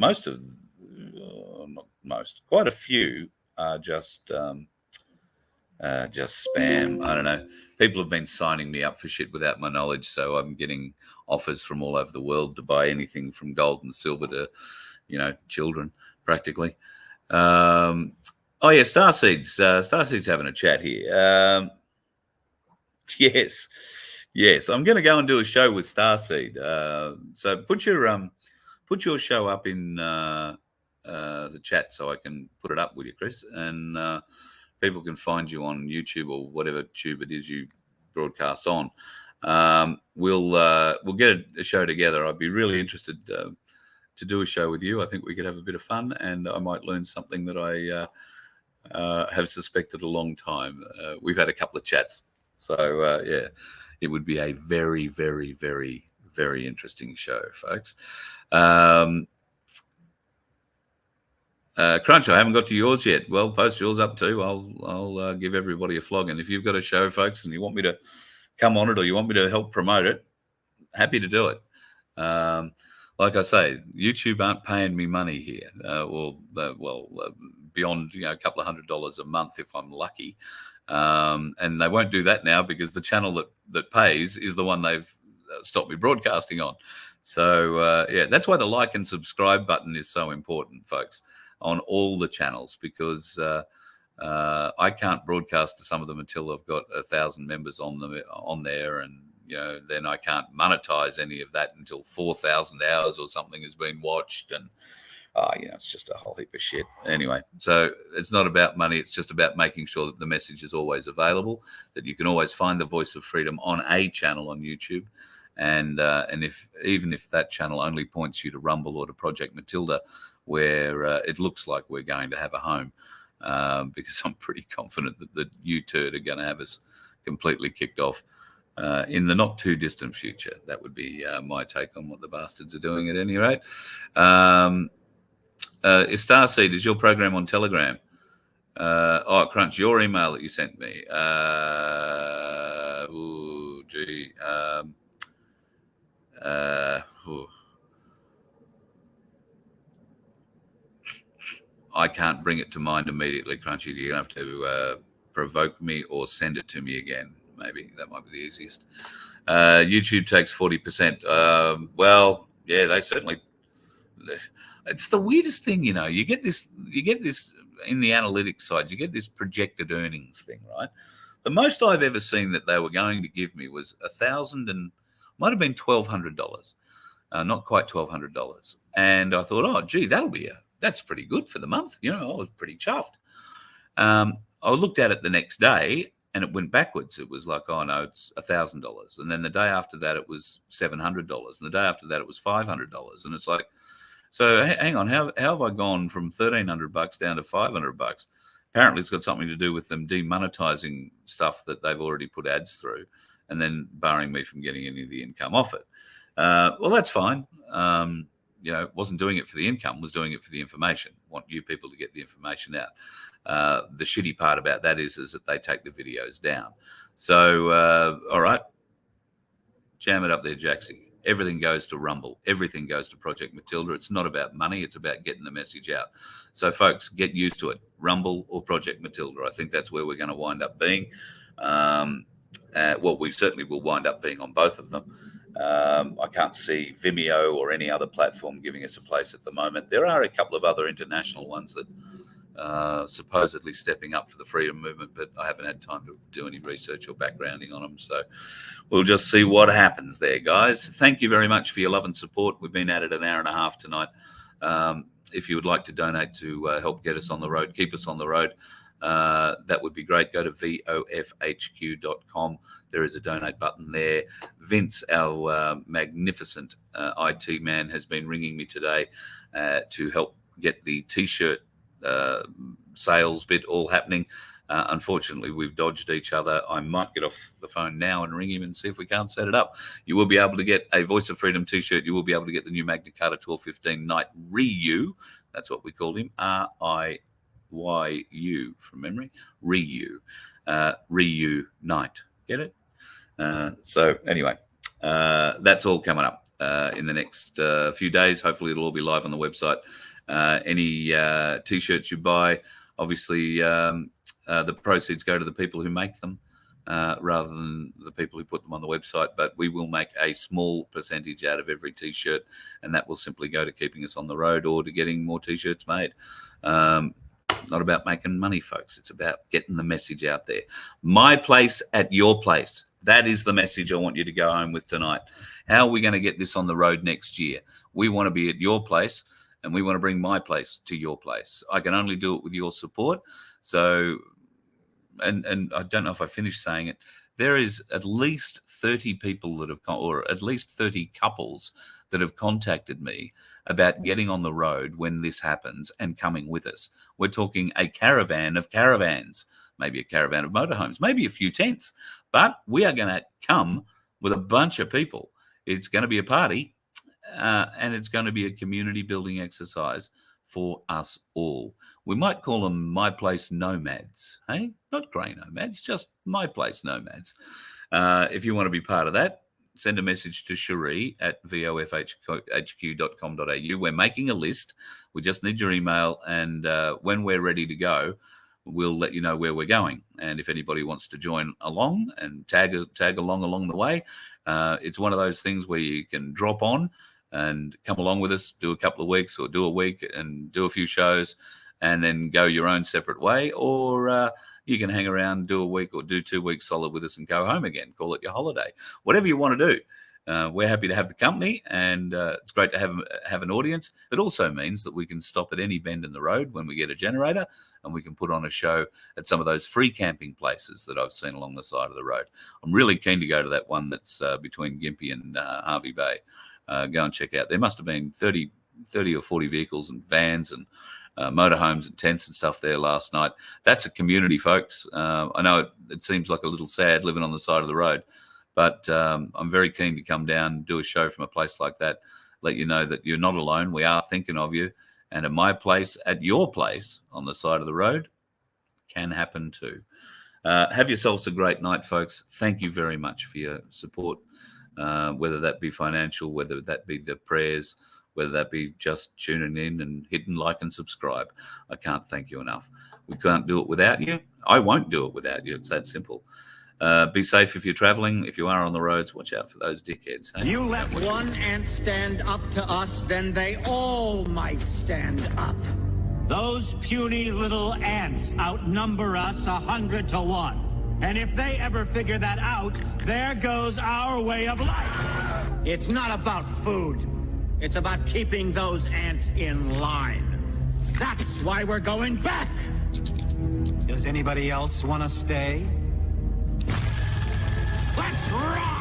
quite a few are just spam. I don't know. People have been signing me up for shit without my knowledge, so I'm getting offers from all over the world to buy anything from gold and silver to, children, practically. Oh yeah, Starseeds. Starseeds having a chat here. Yes. I'm going to go and do a show with Starseed. So put your show up in the chat so I can put it up with you, Chris, and people can find you on YouTube or whatever tube it is you broadcast on. We'll get a show together. I'd be really interested to do a show with you. I think we could have a bit of fun, and I might learn something that I have suspected a long time. We've had a couple of chats. So, yeah, it would be a very, very, very, very interesting show, folks. Crunch, I haven't got to yours yet. Well, post yours up too. I'll give everybody a flog. And if you've got a show, folks, and you want me to come on it or you want me to help promote it, happy to do it. Like I say, YouTube aren't paying me money here, beyond a couple of $100 a month if I'm lucky, and they won't do that now because the channel that pays is the one they've stopped me broadcasting on. So that's why the like and subscribe button is so important, folks, on all the channels, because I can't broadcast to some of them until I've got 1,000 members on there, and then I can't monetize any of that until 4,000 hours or something has been watched, and it's just a whole heap of shit. Anyway, so it's not about money. It's just about making sure that the message is always available, that you can always find the Voice of Freedom on a channel on YouTube. And even if that channel only points you to Rumble or to Project Matilda, where it looks like we're going to have a home, because I'm pretty confident that you turd are going to have us completely kicked off in the not too distant future. That would be my take on what the bastards are doing at any rate. Starseed, is your program on Telegram? Crunch, your email that you sent me. I can't bring it to mind immediately, Crunchy. You're going to have to provoke me or send it to me again. Maybe that might be the easiest. YouTube takes 40%. Well, yeah, they certainly. It's the weirdest thing, You get this in the analytics side. You get this projected earnings thing, right? The most I've ever seen that they were going to give me was $1,000 and might have been $1,200. Not quite $1,200. And I thought, gee, that's pretty good for the month. I was pretty chuffed. I looked at it the next day and it went backwards. It was like, oh no, it's $1,000. And then the day after that, it was $700. And the day after that, it was $500. And it's like, so hang on, how have I gone from $1,300 down to $500? Apparently, it's got something to do with them demonetizing stuff that they've already put ads through, and then barring me from getting any of the income off it. Well, that's fine. Wasn't doing it for the income, was doing it for the information. Want you people to get the information out. The shitty part about that is that they take the videos down. So, all right, jam it up there, Jaxie. Everything goes to Rumble. Everything goes to Project Matilda. It's not about money. It's about getting the message out. So, folks, get used to it. Rumble or Project Matilda. I think that's where we're going to wind up being. We certainly will wind up being on both of them. I can't see Vimeo or any other platform giving us a place at the moment. There are a couple of other international ones that supposedly stepping up for the freedom movement, but I haven't had time to do any research or backgrounding on them. So we'll just see what happens there, guys. Thank you very much for your love and support. We've been at it an hour and a half tonight. If you would like to donate to help get us on the road, keep us on the road, that would be great. Go to vofhq.com. There is a donate button there. Vince, our magnificent IT man, has been ringing me today to help get the T-shirt sales bit all happening. Unfortunately, we've dodged each other. I might get off the phone now and ring him and see if we can't set it up. You will be able to get a Voice of Freedom T-shirt. You will be able to get the new Magna Carta 1215 Knight Ryu. That's what we called him. RIYU from memory. Ryu. Ryu Knight. Get it? So anyway, that's all coming up in the next few days. Hopefully it'll all be live on the website. Any T-shirts you buy, obviously the proceeds go to the people who make them rather than the people who put them on the website. But we will make a small percentage out of every T-shirt, and that will simply go to keeping us on the road or to getting more T-shirts made. Not about making money, folks. It's about getting the message out there. My place at your place. That is the message I want you to go home with tonight. How are we going to get this on the road next year? We want to be at your place, and we want to bring my place to your place. I can only do it with your support. So, and I don't know if I finished saying it, there is at least 30 people that have, or at least 30 couples that have contacted me about getting on the road when this happens and coming with us. We're talking a caravan of caravans, maybe a caravan of motorhomes, maybe a few tents, but we are going to come with a bunch of people. It's going to be a party, and it's going to be a community building exercise for us all. We might call them My Place Nomads, hey? Not grey nomads, just My Place Nomads. If you want to be part of that, send a message to Cherie at vofhq.com.au. We're making a list. We just need your email, and when we're ready to go, we'll let you know where we're going. And if anybody wants to join along and tag along the way, it's one of those things where you can drop on and come along with us, do a couple of weeks or do a week and do a few shows and then go your own separate way. Or you can hang around, do a week or do 2 weeks solid with us and go home again. Call it your holiday. Whatever you want to do. We're happy to have the company, and it's great to have an audience. It also means that we can stop at any bend in the road when we get a generator, and we can put on a show at some of those free camping places that I've seen along the side of the road. I'm really keen to go to that one that's between Gympie and Harvey Bay. Go and check out. There must have been 30 or 40 vehicles and vans and motorhomes and tents and stuff there last night. That's a community, folks. I know it seems like a little sad living on the side of the road, but I'm very keen to come down, do a show from a place like that, let you know that you're not alone. We are thinking of you. And at my place, at your place on the side of the road, can happen too. Have yourselves a great night, folks. Thank you very much for your support, whether that be financial, whether that be the prayers, whether that be just tuning in and hitting like and subscribe. I can't thank you enough. We can't do it without you. I won't do it without you. It's that simple. Be safe if you're traveling. If you are on the roads, watch out for those dickheads. Hey? You let one ant stand up to us, then they all might stand up. Those puny little ants outnumber us 100 to 1. And if they ever figure that out, there goes our way of life. It's not about food. It's about keeping those ants in line. That's why we're going back. Does anybody else want to stay? Let's rock!